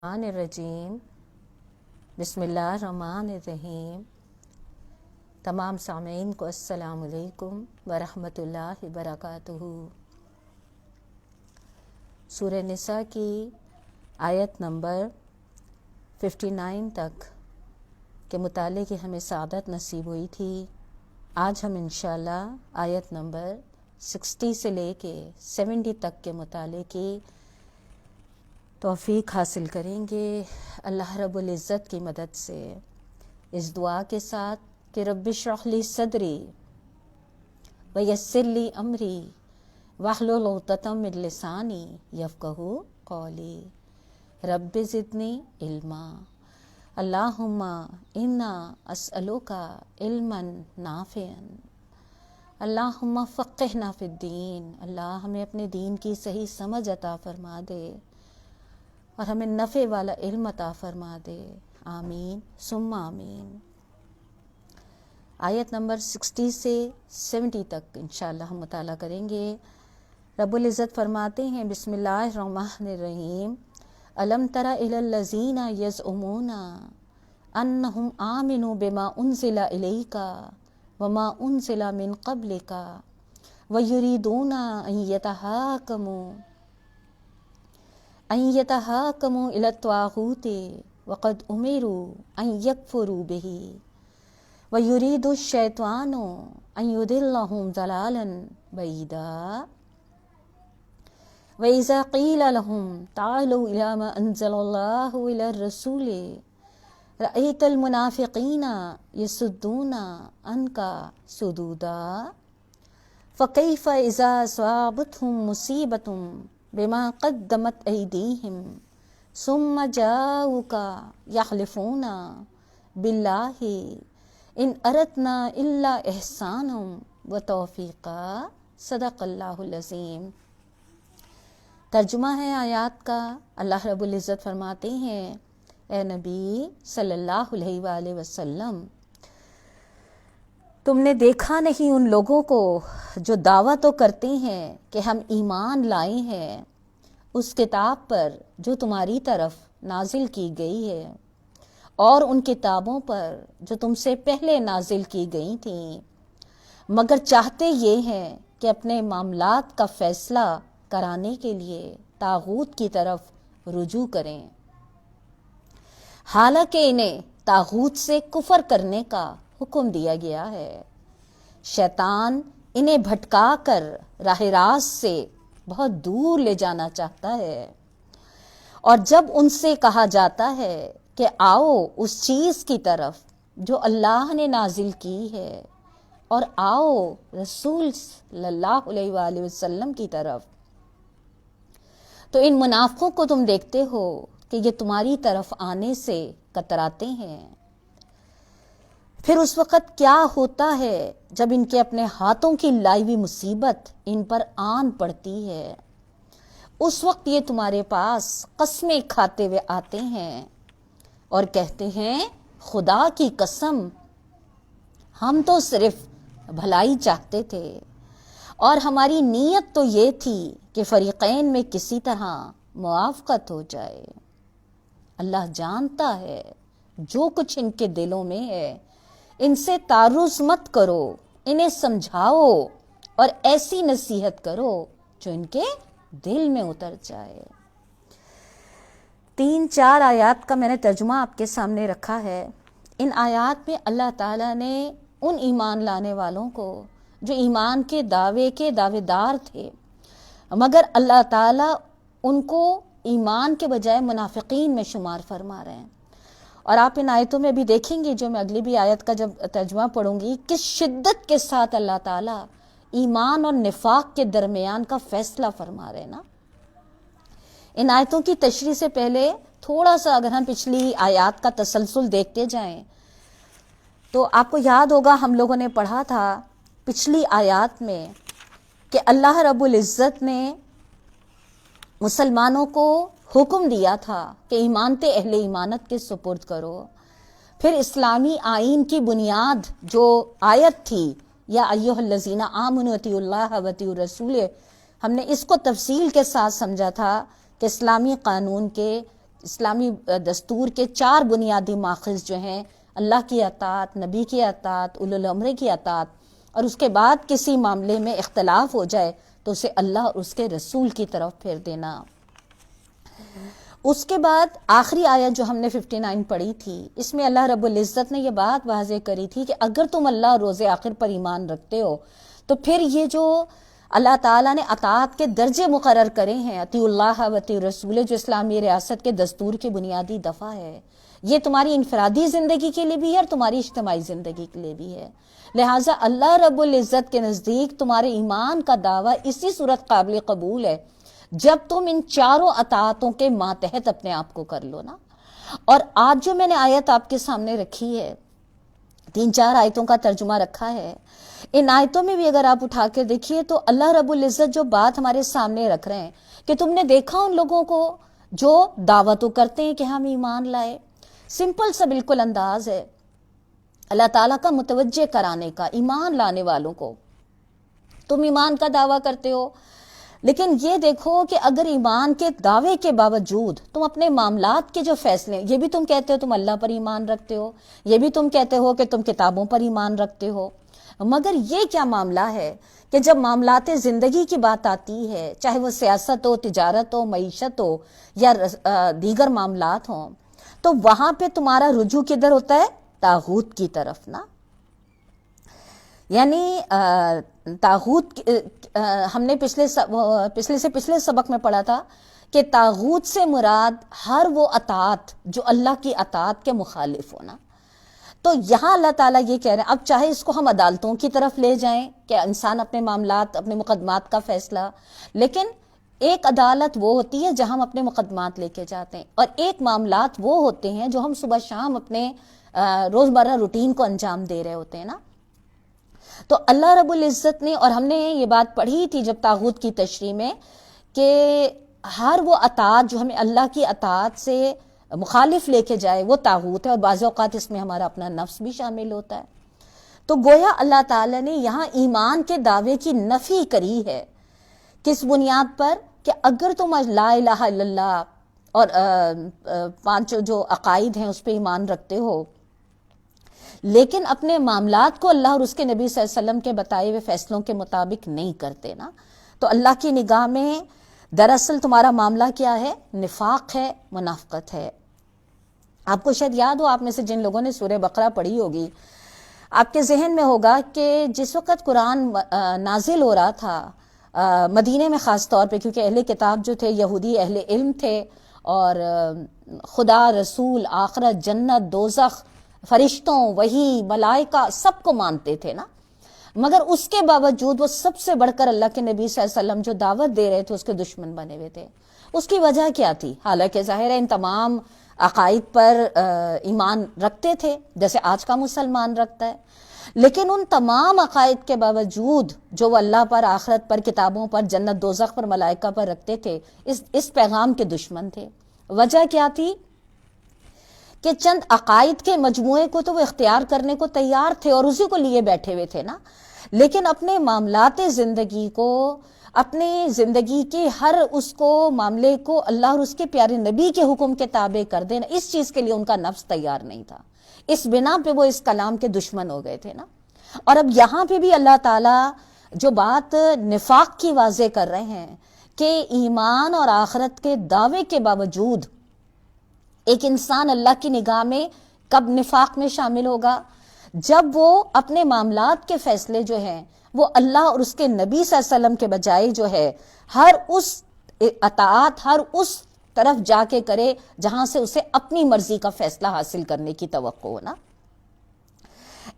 الرجیم بسم اللہ الرحمن الرحیم۔ تمام سامعین کو السلام علیکم ورحمۃ اللہ وبرکاتہ۔ سورہ نساء کی آیت نمبر 59 تک کے مطالعے کی ہمیں سعادت نصیب ہوئی تھی۔ آج ہم انشاءاللہ آیت نمبر 60 سے لے کے 70 تک کے مطالعے کی توفیق حاصل کریں گے اللہ رب العزت کی مدد سے، اس دعا کے ساتھ کہ رب اشرح لی صدری ویسر لی امری واحلل عقدۃ من لسانی یفقہوا قولی رب زدنی علما۔ اللہم انا اسألک علما نافعا، اللہم فقہنا فی الدین، اللہ ہمیں اپنے دین کی صحیح سمجھ عطا فرما دے اور ہمیں نفع والا علم عطا فرما دے، آمین ثم آمین۔ آیت نمبر 60 سے 70 تک انشاءاللہ ہم مطالعہ کریں گے۔ رب العزت فرماتے ہیں بسم اللہ الرحمن الرحیم، الم تر الی الذین یزعمون انہم آمنوا بما انزل الیک وما انزل من قبلک ویریدون ان یتحاکموا الی الطاغوت وقد امروا ان یکفروا بہ ویرید الشیطان ان یضلهم ضلالا بعیدا وَإِذَا قِيلَ لَهُمْ تَعَالَوْا إِلَىٰ مَا أَنزَلَ اللَّهُ وَإِلَى الرَّسُولِ رَأَيْتَ الْمُنَافِقِينَ يَصُدُّونَ عَنْكَ صُدُودًا فَكَيْفَ إِذَا أَصَابَتْهُم مُّصِيبَةٌ بِمَا قَدَّمَتْ أَيْدِيهِمْ ثُمَّ جَاءُوكَ يَحْلِفُونَ بِاللَّهِ إِنْ أَرَدْنَا إِلَّا إِحْسَانًا وَتَوْفِيقًا۔ صدق اللہ العظیم۔ ترجمہ ہے آیات کا۔ اللہ رب العزت فرماتے ہیں اے نبی صلی اللہ علیہ وآلہ وسلم، تم نے دیکھا نہیں ان لوگوں کو جو دعویٰ تو کرتے ہیں کہ ہم ایمان لائے ہیں اس کتاب پر جو تمہاری طرف نازل کی گئی ہے اور ان کتابوں پر جو تم سے پہلے نازل کی گئی تھیں، مگر چاہتے یہ ہیں کہ اپنے معاملات کا فیصلہ کرانے کے لیے طاغوت کی طرف رجوع کریں، حالانکہ انہیں طاغوت سے کفر کرنے کا حکم دیا گیا ہے۔ شیطان انہیں بھٹکا کر راہ راست سے بہت دور لے جانا چاہتا ہے، اور جب ان سے کہا جاتا ہے کہ آؤ اس چیز کی طرف جو اللہ نے نازل کی ہے اور آؤ رسول صلی اللہ علیہ وآلہ وسلم کی طرف، تو ان منافقوں کو تم دیکھتے ہو کہ یہ تمہاری طرف آنے سے کتراتے ہیں۔ پھر اس وقت کیا ہوتا ہے جب ان کے اپنے ہاتھوں کی لائی ہوئی مصیبت ان پر آن پڑتی ہے، اس وقت یہ تمہارے پاس قسمیں کھاتے ہوئے آتے ہیں اور کہتے ہیں خدا کی قسم ہم تو صرف بھلائی چاہتے تھے اور ہماری نیت تو یہ تھی کہ فریقین میں کسی طرح موافقت ہو جائے۔ اللہ جانتا ہے جو کچھ ان کے دلوں میں ہے، ان سے تعرض مت کرو، انہیں سمجھاؤ اور ایسی نصیحت کرو جو ان کے دل میں اتر جائے۔ 3-4 آیات کا میں نے ترجمہ آپ کے سامنے رکھا ہے۔ ان آیات میں اللہ تعالیٰ نے ان ایمان لانے والوں کو جو ایمان کے دعوے دار تھے، مگر اللہ تعالیٰ ان کو ایمان کے بجائے منافقین میں شمار فرما رہے ہیں، اور آپ ان آیتوں میں بھی دیکھیں گے جو میں اگلی بھی آیت کا جب ترجمہ پڑھوں گی، کس شدت کے ساتھ اللہ تعالیٰ ایمان اور نفاق کے درمیان کا فیصلہ فرما رہے ہیں نا۔ ان آیتوں کی تشریح سے پہلے تھوڑا سا اگر ہم پچھلی آیات کا تسلسل دیکھتے جائیں تو آپ کو یاد ہوگا ہم لوگوں نے پڑھا تھا پچھلی آیات میں کہ اللہ رب العزت نے مسلمانوں کو حکم دیا تھا کہ ایمانت اہل ایمانت کے سپرد کرو۔ پھر اسلامی آئین کی بنیاد جو آیت تھی یا ایھا الذین آمنوا اطیعوا اللہ واطیعوا الرسول، ہم نے اس کو تفصیل کے ساتھ سمجھا تھا کہ اسلامی قانون کے اسلامی دستور کے 4 بنیادی ماخذ جو ہیں، اللہ کی اطاعت، نبی کی اطاعت، اولو الامر کی اطاعت، اور اس کے بعد کسی معاملے میں اختلاف ہو جائے تو اسے اللہ اور اس کے رسول کی طرف پھیر دینا۔ اس کے بعد آخری آیت جو ہم نے 59 پڑھی تھی، اس میں اللہ رب العزت نے یہ بات واضح کری تھی کہ اگر تم اللہ اور روز آخر پر ایمان رکھتے ہو تو پھر یہ جو اللہ تعالیٰ نے اطاعت کے درجے مقرر کرے ہیں، اطیعوا اللہ و اطیعوا الرسول، جو اسلامی ریاست کے دستور کی بنیادی دفعہ ہے، یہ تمہاری انفرادی زندگی کے لیے بھی ہے اور تمہاری اجتماعی زندگی کے لیے بھی ہے۔ لہٰذا اللہ رب العزت کے نزدیک تمہارے ایمان کا دعویٰ اسی صورت قابل قبول ہے جب تم ان 4 اطاعتوں کے ماتحت اپنے آپ کو کر لو نا۔ اور آج جو میں نے آیت آپ کے سامنے رکھی ہے، 3-4 آیتوں کا ترجمہ رکھا ہے، ان آیتوں میں بھی اگر آپ اٹھا کے دیکھیے تو اللہ رب العزت جو بات ہمارے سامنے رکھ رہے ہیں کہ تم نے دیکھا ان لوگوں کو جو دعویٰ تو کرتے ہیں کہ ہم ایمان لائے، سمپل سا بالکل انداز ہے اللہ تعالیٰ کا متوجہ کرانے کا ایمان لانے والوں کو۔ تم ایمان کا دعویٰ کرتے ہو، لیکن یہ دیکھو کہ اگر ایمان کے دعوے کے باوجود تم اپنے معاملات کے جو فیصلے، یہ بھی تم کہتے ہو تم اللہ پر ایمان رکھتے ہو، یہ بھی تم کہتے ہو کہ تم کتابوں پر ایمان رکھتے ہو، مگر یہ کیا معاملہ ہے کہ جب معاملات زندگی کی بات آتی ہے، چاہے وہ سیاست ہو، تجارت ہو، معیشت ہو یا دیگر معاملات ہوں، تو وہاں پہ تمہارا رجوع کدھر ہوتا ہے؟ طاغوت کی طرف نا۔ یعنی طاغوت، ہم نے پچھلے سبق میں پڑھا تھا کہ طاغوت سے مراد ہر وہ اطاعت جو اللہ کی اطاعت کے مخالف ہونا۔ تو یہاں اللہ تعالیٰ یہ کہہ رہے ہیں، اب چاہے اس کو ہم عدالتوں کی طرف لے جائیں کہ انسان اپنے معاملات، اپنے مقدمات کا فیصلہ، لیکن ایک عدالت وہ ہوتی ہے جہاں ہم اپنے مقدمات لے کے جاتے ہیں، اور ایک معاملات وہ ہوتے ہیں جو ہم صبح شام اپنے روزمرہ روٹین کو انجام دے رہے ہوتے ہیں نا۔ تو اللہ رب العزت نے، اور ہم نے یہ بات پڑھی تھی جب طاغوت کی تشریح میں، کہ ہر وہ اطاعت جو ہمیں اللہ کی اطاعت سے مخالف لے کے جائے وہ طاغوت ہے، اور بعض اوقات اس میں ہمارا اپنا نفس بھی شامل ہوتا ہے۔ تو گویا اللہ تعالیٰ نے یہاں ایمان کے دعوے کی نفی کری ہے، کس بنیاد پر؟ کہ اگر تم لا الہ الا اللہ اور 5 جو عقائد ہیں اس پہ ایمان رکھتے ہو، لیکن اپنے معاملات کو اللہ اور اس کے نبی صلی اللہ علیہ وسلم کے بتائے ہوئے فیصلوں کے مطابق نہیں کرتے نا، تو اللہ کی نگاہ میں دراصل تمہارا معاملہ کیا ہے؟ نفاق ہے، منافقت ہے۔ آپ کو شاید یاد ہو، آپ میں سے جن لوگوں نے سورہ بقرہ پڑھی ہوگی، آپ کے ذہن میں ہوگا کہ جس وقت قرآن نازل ہو رہا تھا مدینے میں، خاص طور پہ کیونکہ اہل کتاب جو تھے یہودی اہل علم تھے، اور خدا، رسول، آخرت، جنت، دوزخ، فرشتوں، وحی، ملائکہ سب کو مانتے تھے نا، مگر اس کے باوجود وہ سب سے بڑھ کر اللہ کے نبی صلی اللہ علیہ وسلم جو دعوت دے رہے تھے اس کے دشمن بنے ہوئے تھے۔ اس کی وجہ کیا تھی؟ حالانکہ ظاہر ہے ان تمام عقائد پر ایمان رکھتے تھے جیسے آج کا مسلمان رکھتا ہے، لیکن ان تمام عقائد کے باوجود جو وہ اللہ پر، آخرت پر، کتابوں پر، جنت دوزخ پر، ملائکہ پر رکھتے تھے، اس پیغام کے دشمن تھے۔ وجہ کیا تھی؟ کہ چند عقائد کے مجموعے کو تو وہ اختیار کرنے کو تیار تھے اور اسی کو لیے بیٹھے ہوئے تھے نا، لیکن اپنے معاملات زندگی کو، اپنے زندگی کے ہر اس کو معاملے کو اللہ اور اس کے پیارے نبی کے حکم کے تابع کر دینا، اس چیز کے لیے ان کا نفس تیار نہیں تھا۔ اس بنا پہ وہ اس کلام کے دشمن ہو گئے تھے نا۔ اور اب یہاں پہ بھی اللہ تعالیٰ جو بات نفاق کی واضح کر رہے ہیں کہ ایمان اور آخرت کے دعوے کے باوجود ایک انسان اللہ کی نگاہ میں کب نفاق میں شامل ہوگا؟ جب وہ اپنے معاملات کے فیصلے جو ہیں وہ اللہ اور اس کے نبی صلی اللہ علیہ وسلم کے بجائے جو ہے ہر اس اطاعت، ہر اس طرف جا کے کرے جہاں سے اسے اپنی مرضی کا فیصلہ حاصل کرنے کی توقع ہو نا۔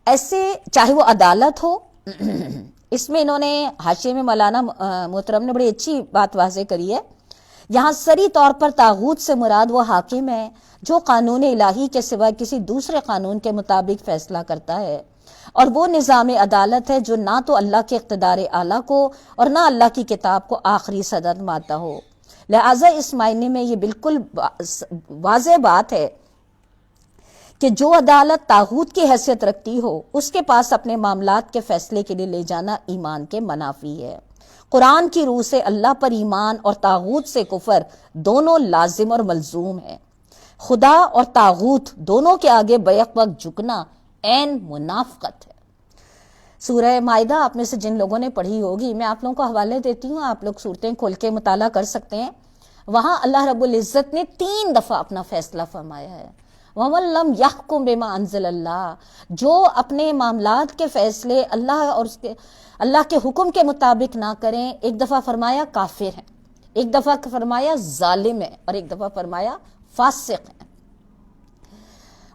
ایسے چاہے وہ عدالت ہو، اس میں انہوں نے حاشیے میں مولانا محترم نے بڑی اچھی بات واضح کری ہے۔ یہاں سری طور پر طاغوت سے مراد وہ حاکم ہے جو قانون الہی کے سوا کسی دوسرے قانون کے مطابق فیصلہ کرتا ہے، اور وہ نظام عدالت ہے جو نہ تو اللہ کے اقتدار اعلیٰ کو اور نہ اللہ کی کتاب کو آخری صدر مانتا ہو۔ لہٰذا اس معنی میں یہ بالکل واضح بات ہے کہ جو عدالت طاغوت کی حیثیت رکھتی ہو اس کے پاس اپنے معاملات کے فیصلے کے لیے لے جانا ایمان کے منافی ہے۔ قرآن کی روح سے اللہ پر ایمان اور طاغوت سے کفر دونوں لازم اور ملزوم ہیں۔ خدا اور طاغوت دونوں کے آگے بیک وقت جھکنا عین منافقت ہے۔ سورہ مائدہ آپ میں سے جن لوگوں نے پڑھی ہوگی، میں آپ لوگوں کو حوالے دیتی ہوں، آپ لوگ صورتیں کھول کے مطالعہ کر سکتے ہیں۔ وہاں اللہ رب العزت نے 3 دفعہ اپنا فیصلہ فرمایا ہے۔ وَمَن لَّمْ يَحْكُم بِمَا أَنزَلَ اللَّهُ، جو اپنے معاملات کے فیصلے اللہ کے حکم کے مطابق نہ کریں، ایک دفعہ فرمایا کافر ہیں، ایک دفعہ فرمایا ظالم ہے، اور ایک دفعہ فرمایا فاسق ہیں۔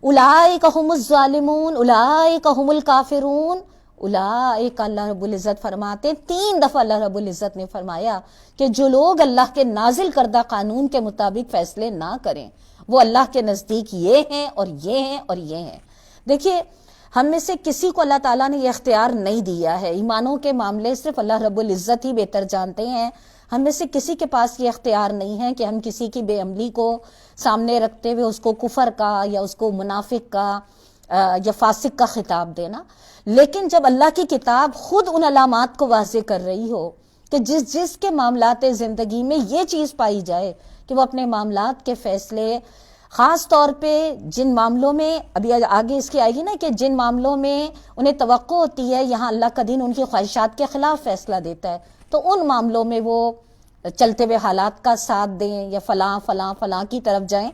اولئک هم الظالمون اولئک هم الکافرون اولئک، اللہ رب العزت فرماتے 3 دفعہ اللہ رب العزت نے فرمایا کہ جو لوگ اللہ کے نازل کردہ قانون کے مطابق فیصلے نہ کریں وہ اللہ کے نزدیک یہ ہیں اور یہ ہیں اور یہ ہیں۔ دیکھیے، ہم میں سے کسی کو اللہ تعالیٰ نے یہ اختیار نہیں دیا ہے، ایمانوں کے معاملے صرف اللہ رب العزت ہی بہتر جانتے ہیں۔ ہم میں سے کسی کے پاس یہ اختیار نہیں ہے کہ ہم کسی کی بے عملی کو سامنے رکھتے ہوئے اس کو کفر کا یا اس کو منافق کا یا فاسق کا خطاب دینا۔ لیکن جب اللہ کی کتاب خود ان علامات کو واضح کر رہی ہو کہ جس کے معاملات زندگی میں یہ چیز پائی جائے کہ وہ اپنے معاملات کے فیصلے، خاص طور پہ جن معاملوں میں ابھی آگے اس کی آئے گی نا کہ جن معاملوں میں انہیں توقع ہوتی ہے یہاں اللہ کا دین ان کی خواہشات کے خلاف فیصلہ دیتا ہے، تو ان معاملوں میں وہ چلتے ہوئے حالات کا ساتھ دیں یا فلاں فلاں فلاں کی طرف جائیں۔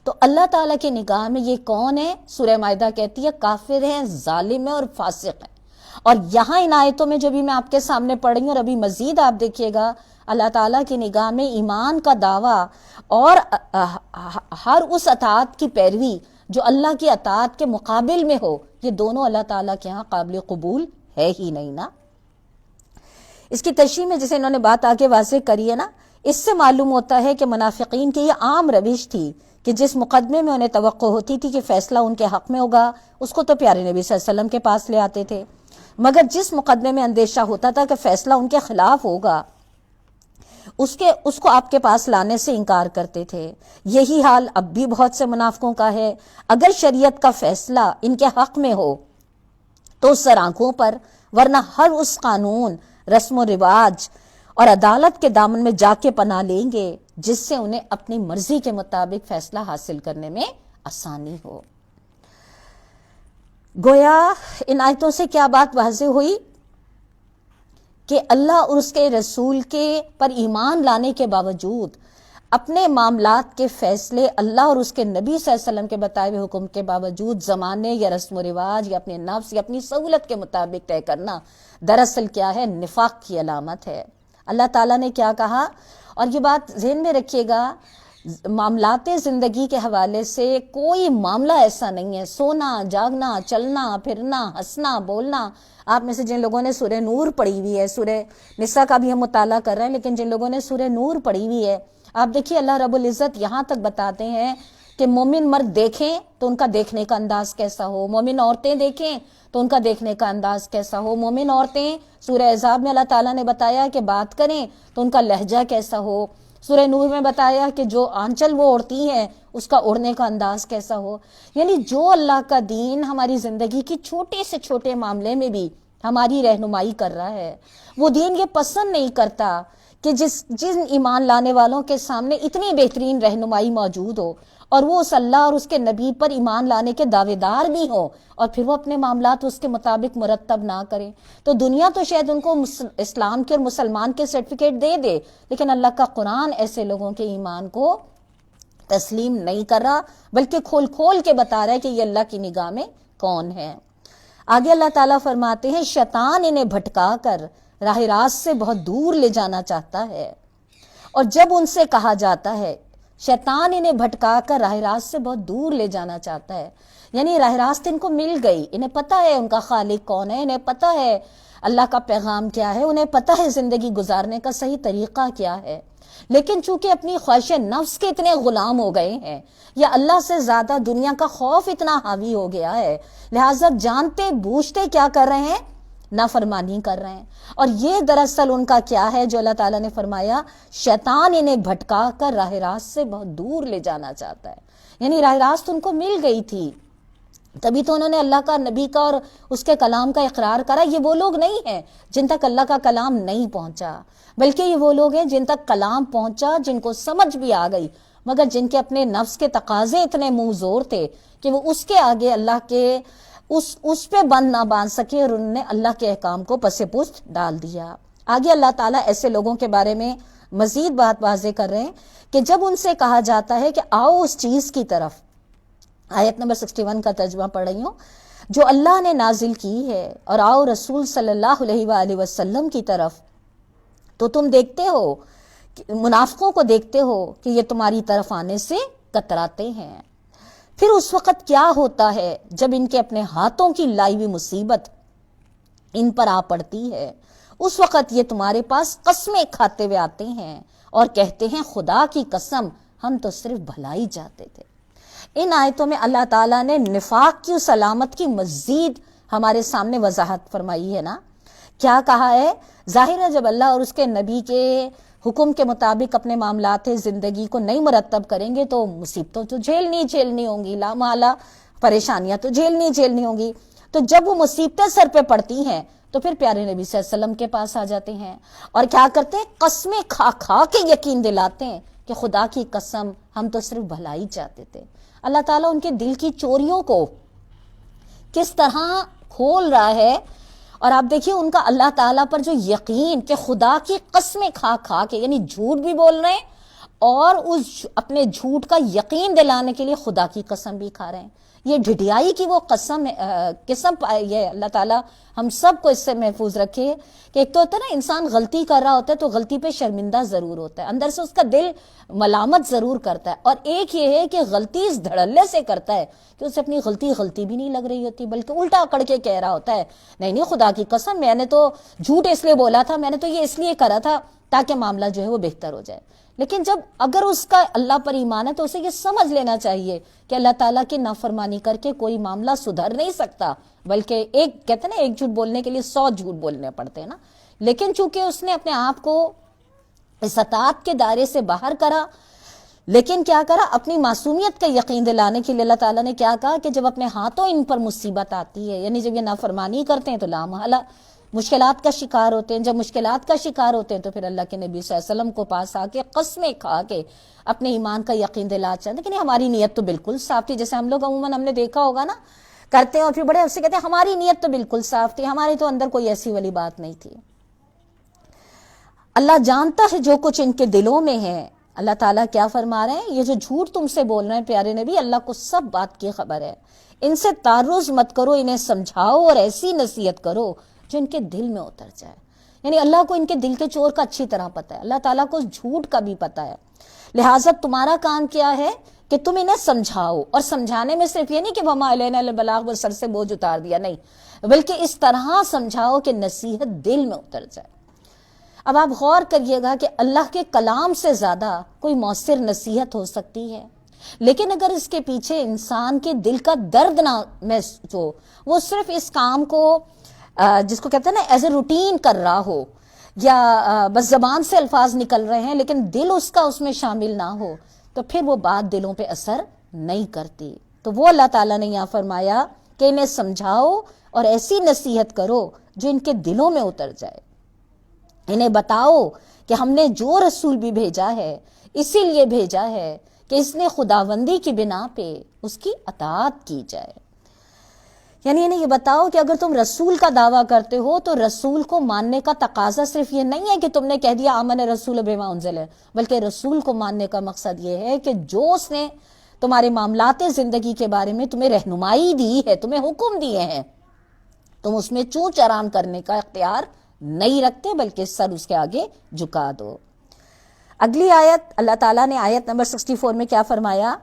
تو اللہ تعالیٰ کی نگاہ میں یہ کون ہے؟ سورہ مائدہ کہتی ہے کافر ہیں، ظالم ہیں اور فاسق ہیں۔ اور یہاں ان آیتوں میں جو بھی میں آپ کے سامنے پڑھ رہی ہوں اور ابھی مزید آپ دیکھیے گا، اللہ تعالیٰ کی نگاہ میں ایمان کا دعویٰ اور ہر اس اطاعت کی پیروی جو اللہ کی اطاعت کے مقابل میں ہو، یہ دونوں اللہ تعالیٰ کے ہاں قابل قبول ہے ہی نہیں نا۔ اس کی تشریح میں جسے انہوں نے بات آگے واضح کری ہے نا، اس سے معلوم ہوتا ہے کہ منافقین کی یہ عام روش تھی کہ جس مقدمے میں انہیں توقع ہوتی تھی کہ فیصلہ ان کے حق میں ہوگا اس کو تو پیارے نبی صلی اللہ علیہ وسلم کے پاس لے آتے تھے، مگر جس مقدمے میں اندیشہ ہوتا تھا کہ فیصلہ ان کے خلاف ہوگا اس کو آپ کے پاس لانے سے انکار کرتے تھے۔ یہی حال اب بھی بہت سے منافقوں کا ہے۔ اگر شریعت کا فیصلہ ان کے حق میں ہو تو سر آنکھوں پر، ورنہ ہر اس قانون، رسم و رواج اور عدالت کے دامن میں جا کے پناہ لیں گے جس سے انہیں اپنی مرضی کے مطابق فیصلہ حاصل کرنے میں آسانی ہو۔ گویا ان آیتوں سے کیا بات واضح ہوئی کہ اللہ اور اس کے رسول کے پر ایمان لانے کے باوجود اپنے معاملات کے فیصلے اللہ اور اس کے نبی صلی اللہ علیہ وسلم کے بتائے ہوئے حکم کے باوجود زمانے یا رسم و رواج یا اپنے نفس یا اپنی سہولت کے مطابق طے کرنا دراصل کیا ہے؟ نفاق کی علامت ہے۔ اللہ تعالیٰ نے کیا کہا، اور یہ بات ذہن میں رکھیے گا، معاملات زندگی کے حوالے سے کوئی معاملہ ایسا نہیں ہے، سونا جاگنا، چلنا پھرنا، ہنسنا بولنا۔ آپ میں سے جن لوگوں نے سورہ نور پڑھی ہوئی ہے، سورہ نساء کا بھی ہم مطالعہ کر رہے ہیں، لیکن جن لوگوں نے سورہ نور پڑھی ہوئی ہے، آپ دیکھیے اللہ رب العزت یہاں تک بتاتے ہیں کہ مومن مرد دیکھیں تو ان کا دیکھنے کا انداز کیسا ہو، مومن عورتیں دیکھیں تو ان کا دیکھنے کا انداز کیسا ہو، مومن عورتیں سورہ احزاب میں اللہ تعالیٰ نے بتایا کہ بات کریں تو ان کا لہجہ کیسا ہو، سورہ نور میں بتایا کہ جو آنچل وہ اوڑھتی ہیں اس کا اوڑھنے کا انداز کیسا ہو۔ یعنی جو اللہ کا دین ہماری زندگی کی چھوٹے سے چھوٹے معاملے میں بھی ہماری رہنمائی کر رہا ہے، وہ دین یہ پسند نہیں کرتا کہ جن ایمان لانے والوں کے سامنے اتنی بہترین رہنمائی موجود ہو اور وہ اس اللہ اور اس کے نبی پر ایمان لانے کے دعوے دار بھی ہوں اور پھر وہ اپنے معاملات اس کے مطابق مرتب نہ کریں۔ تو دنیا تو شاید ان کو اسلام کے اور مسلمان کے سرٹیفکیٹ دے دے، لیکن اللہ کا قرآن ایسے لوگوں کے ایمان کو تسلیم نہیں کر رہا، بلکہ کھول کھول کے بتا رہا ہے کہ یہ اللہ کی نگاہ میں کون ہے۔ آگے اللہ تعالیٰ فرماتے ہیں شیطان انہیں بھٹکا کر راہ راست سے بہت دور لے جانا چاہتا ہے، اور جب ان سے کہا جاتا ہے شیطان انہیں بھٹکا کر راہ راست سے بہت دور لے جانا چاہتا ہے، یعنی راہ راست ان کو مل گئی، انہیں پتہ ہے ان کا خالق کون ہے، انہیں پتہ ہے اللہ کا پیغام کیا ہے، انہیں پتہ ہے زندگی گزارنے کا صحیح طریقہ کیا ہے، لیکن چونکہ اپنی خواہش نفس کے اتنے غلام ہو گئے ہیں یا اللہ سے زیادہ دنیا کا خوف اتنا حاوی ہو گیا ہے، لہٰذا جانتے بوجھتے کیا کر رہے ہیں؟ نافرمانی کر رہے ہیں۔ اور یہ دراصل ان کا کیا ہے جو اللہ تعالیٰ نے فرمایا شیطان انہیں بھٹکا کر راہ راست سے بہت دور لے جانا چاہتا ہے، یعنی راہ راست ان کو مل گئی تھی، تبھی تو انہوں نے اللہ کا، نبی کا اور اس کے کلام کا اقرار کرا۔ یہ وہ لوگ نہیں ہیں جن تک اللہ کا کلام نہیں پہنچا، بلکہ یہ وہ لوگ ہیں جن تک کلام پہنچا، جن کو سمجھ بھی آ گئی مگر جن کے اپنے نفس کے تقاضے اتنے منہ زور تھے کہ وہ اس کے آگے اللہ کے اس پہ بند نہ باندھ سکے اور انہوں نے اللہ کے احکام کو پس پشت ڈال دیا۔ آگے اللہ تعالیٰ ایسے لوگوں کے بارے میں مزید بات واضح کر رہے ہیں کہ جب ان سے کہا جاتا ہے کہ آؤ اس چیز کی طرف، آیت نمبر 61 کا ترجمہ پڑھ رہی ہوں، جو اللہ نے نازل کی ہے، اور آؤ رسول صلی اللہ علیہ وآلہ وسلم کی طرف، تو تم دیکھتے ہو، منافقوں کو دیکھتے ہو کہ یہ تمہاری طرف آنے سے کتراتے ہیں۔ پھر اس وقت کیا ہوتا ہے جب ان کے اپنے ہاتھوں کی لائی ہوئی مصیبت ان پر آ پڑتی ہے، اس وقت یہ تمہارے پاس قسمیں کھاتے ہوئے آتے ہیں اور کہتے ہیں خدا کی قسم ہم تو صرف بھلائی چاہتے تھے۔ ان آیتوں میں اللہ تعالیٰ نے نفاق کی اس علامت کی مزید ہمارے سامنے وضاحت فرمائی ہے نا۔ کیا کہا ہے؟ ظاہر ہے جب اللہ اور اس کے نبی کے حکم کے مطابق اپنے معاملات زندگی کو نہیں مرتب کریں گے تو مصیبتوں تو جھیلنی ہوں گی، لا محالہ پریشانیاں تو جھیلنی ہوں گی۔ تو جب وہ مصیبتیں سر پہ پڑتی ہیں تو پھر پیارے نبی صلی اللہ علیہ وسلم کے پاس آ جاتے ہیں اور کیا کرتے ہیں؟ قسمیں کھا کھا کے یقین دلاتے ہیں کہ خدا کی قسم ہم تو صرف بھلائی چاہتے تھے۔ اللہ تعالیٰ ان کے دل کی چوریوں کو کس طرح کھول رہا ہے، اور آپ دیکھیے ان کا اللہ تعالیٰ پر جو یقین کہ خدا کی قسمیں کھا کھا کے، یعنی جھوٹ بھی بول رہے ہیں اور اس اپنے جھوٹ کا یقین دلانے کے لیے خدا کی قسم بھی کھا رہے ہیں۔ یہ ڈھڈیائی کی وہ قسم یہ اللہ تعالیٰ ہم سب کو اس سے محفوظ رکھے کہ ایک تو ہوتا ہے نا انسان غلطی کر رہا ہوتا ہے تو غلطی پہ شرمندہ ضرور ہوتا ہے، اندر سے اس کا دل ملامت ضرور کرتا ہے، اور ایک یہ ہے کہ غلطی اس دھڑلے سے کرتا ہے کہ اسے اپنی غلطی بھی نہیں لگ رہی ہوتی، بلکہ الٹا اکڑ کے کہہ رہا ہوتا ہے نہیں خدا کی قسم میں نے تو جھوٹ اس لیے بولا تھا، میں نے تو یہ اس لیے کرا تھا تاکہ معاملہ جو ہے وہ بہتر ہو جائے۔ لیکن جب اگر اس کا اللہ پر ایمان ہے تو اسے یہ سمجھ لینا چاہیے کہ اللہ تعالیٰ کی نافرمانی کر کے کوئی معاملہ سدھر نہیں سکتا، بلکہ کہتے ہیں نا ایک جھوٹ بولنے کے لیے 100 جھوٹ بولنے پڑتے ہیں نا۔ لیکن چونکہ اس نے اپنے آپ کو اس اطاعت کے دائرے سے باہر کرا، لیکن کیا کرا؟ اپنی معصومیت کا یقین دلانے کے لیے اللہ تعالیٰ نے کیا کہا کہ جب اپنے ہاتھوں ان پر مصیبت آتی ہے، یعنی جب یہ نافرمانی کرتے ہیں تو لا محالہ مشکلات کا شکار ہوتے ہیں۔ جب مشکلات کا شکار ہوتے ہیں تو پھر اللہ کے نبی صلی اللہ علیہ وسلم کو پاس آ کے قسمیں کھا کے اپنے ایمان کا یقین دلانا چاہتے ہیں۔ لیکن ہماری نیت تو بالکل صاف تھی، جیسے ہم لوگ عموماً ہم نے دیکھا ہوگا نا کرتے ہیں اور پھر بڑے اس سے کہتے ہیں ہماری نیت تو بالکل صاف تھی، ہماری تو اندر کوئی ایسی والی بات نہیں تھی۔ اللہ جانتا ہے جو کچھ ان کے دلوں میں ہے۔ اللہ تعالیٰ کیا فرما رہے ہیں؟ یہ جو جھوٹ تم سے بول رہے ہیں پیارے نبی، اللہ کو سب بات کی خبر ہے۔ ان سے تعرض مت کرو، انہیں سمجھاؤ اور ایسی نصیحت کرو جو ان کے دل میں اتر جائے۔ یعنی اللہ کو ان کے دل کے چور کا اچھی طرح پتہ ہے، اللہ تعالیٰ کو جھوٹ کا بھی پتہ ہے، لہٰذا تمہارا کام کیا ہے کہ تم انہیں سمجھاؤ، اور سمجھانے میں صرف یہ نہیں کہ وما علینا الا البلاغ وہ سر سے بوجھ اتار دیا، نہیں، بلکہ اس طرح سمجھاؤ کہ نصیحت دل میں اتر جائے۔ اب آپ غور کریے گا کہ اللہ کے کلام سے زیادہ کوئی مؤثر نصیحت ہو سکتی ہے، لیکن اگر اس کے پیچھے انسان کے دل کا درد نہ محسوس ہو، وہ صرف اس کام کو جس کو کہتے ہیں نا ایز اے روٹین کر رہا ہو، یا بس زبان سے الفاظ نکل رہے ہیں لیکن دل اس میں شامل نہ ہو، تو پھر وہ بات دلوں پہ اثر نہیں کرتی۔ تو وہ اللہ تعالیٰ نے یہاں فرمایا کہ انہیں سمجھاؤ اور ایسی نصیحت کرو جو ان کے دلوں میں اتر جائے۔ انہیں بتاؤ کہ ہم نے جو رسول بھی بھیجا ہے اسی لیے بھیجا ہے کہ اس نے خداوندی کی بنا پہ اس کی اطاعت کی جائے۔ یعنی انہیں یہ بتاؤ کہ اگر تم رسول کا دعویٰ کرتے ہو تو رسول کو ماننے کا تقاضا صرف یہ نہیں ہے کہ تم نے کہہ دیا آمن رسول بما انزل، بلکہ رسول کو ماننے کا مقصد یہ ہے کہ جو اس نے تمہارے معاملات زندگی کے بارے میں تمہیں رہنمائی دی ہے، تمہیں حکم دیے ہیں، تم اس میں چوں چران کرنے کا اختیار نہیں رکھتے، بلکہ سر اس کے آگے جھکا دو۔ اگلی آیت اللہ تعالیٰ نے آیت نمبر 64 میں کیا فرمایا؟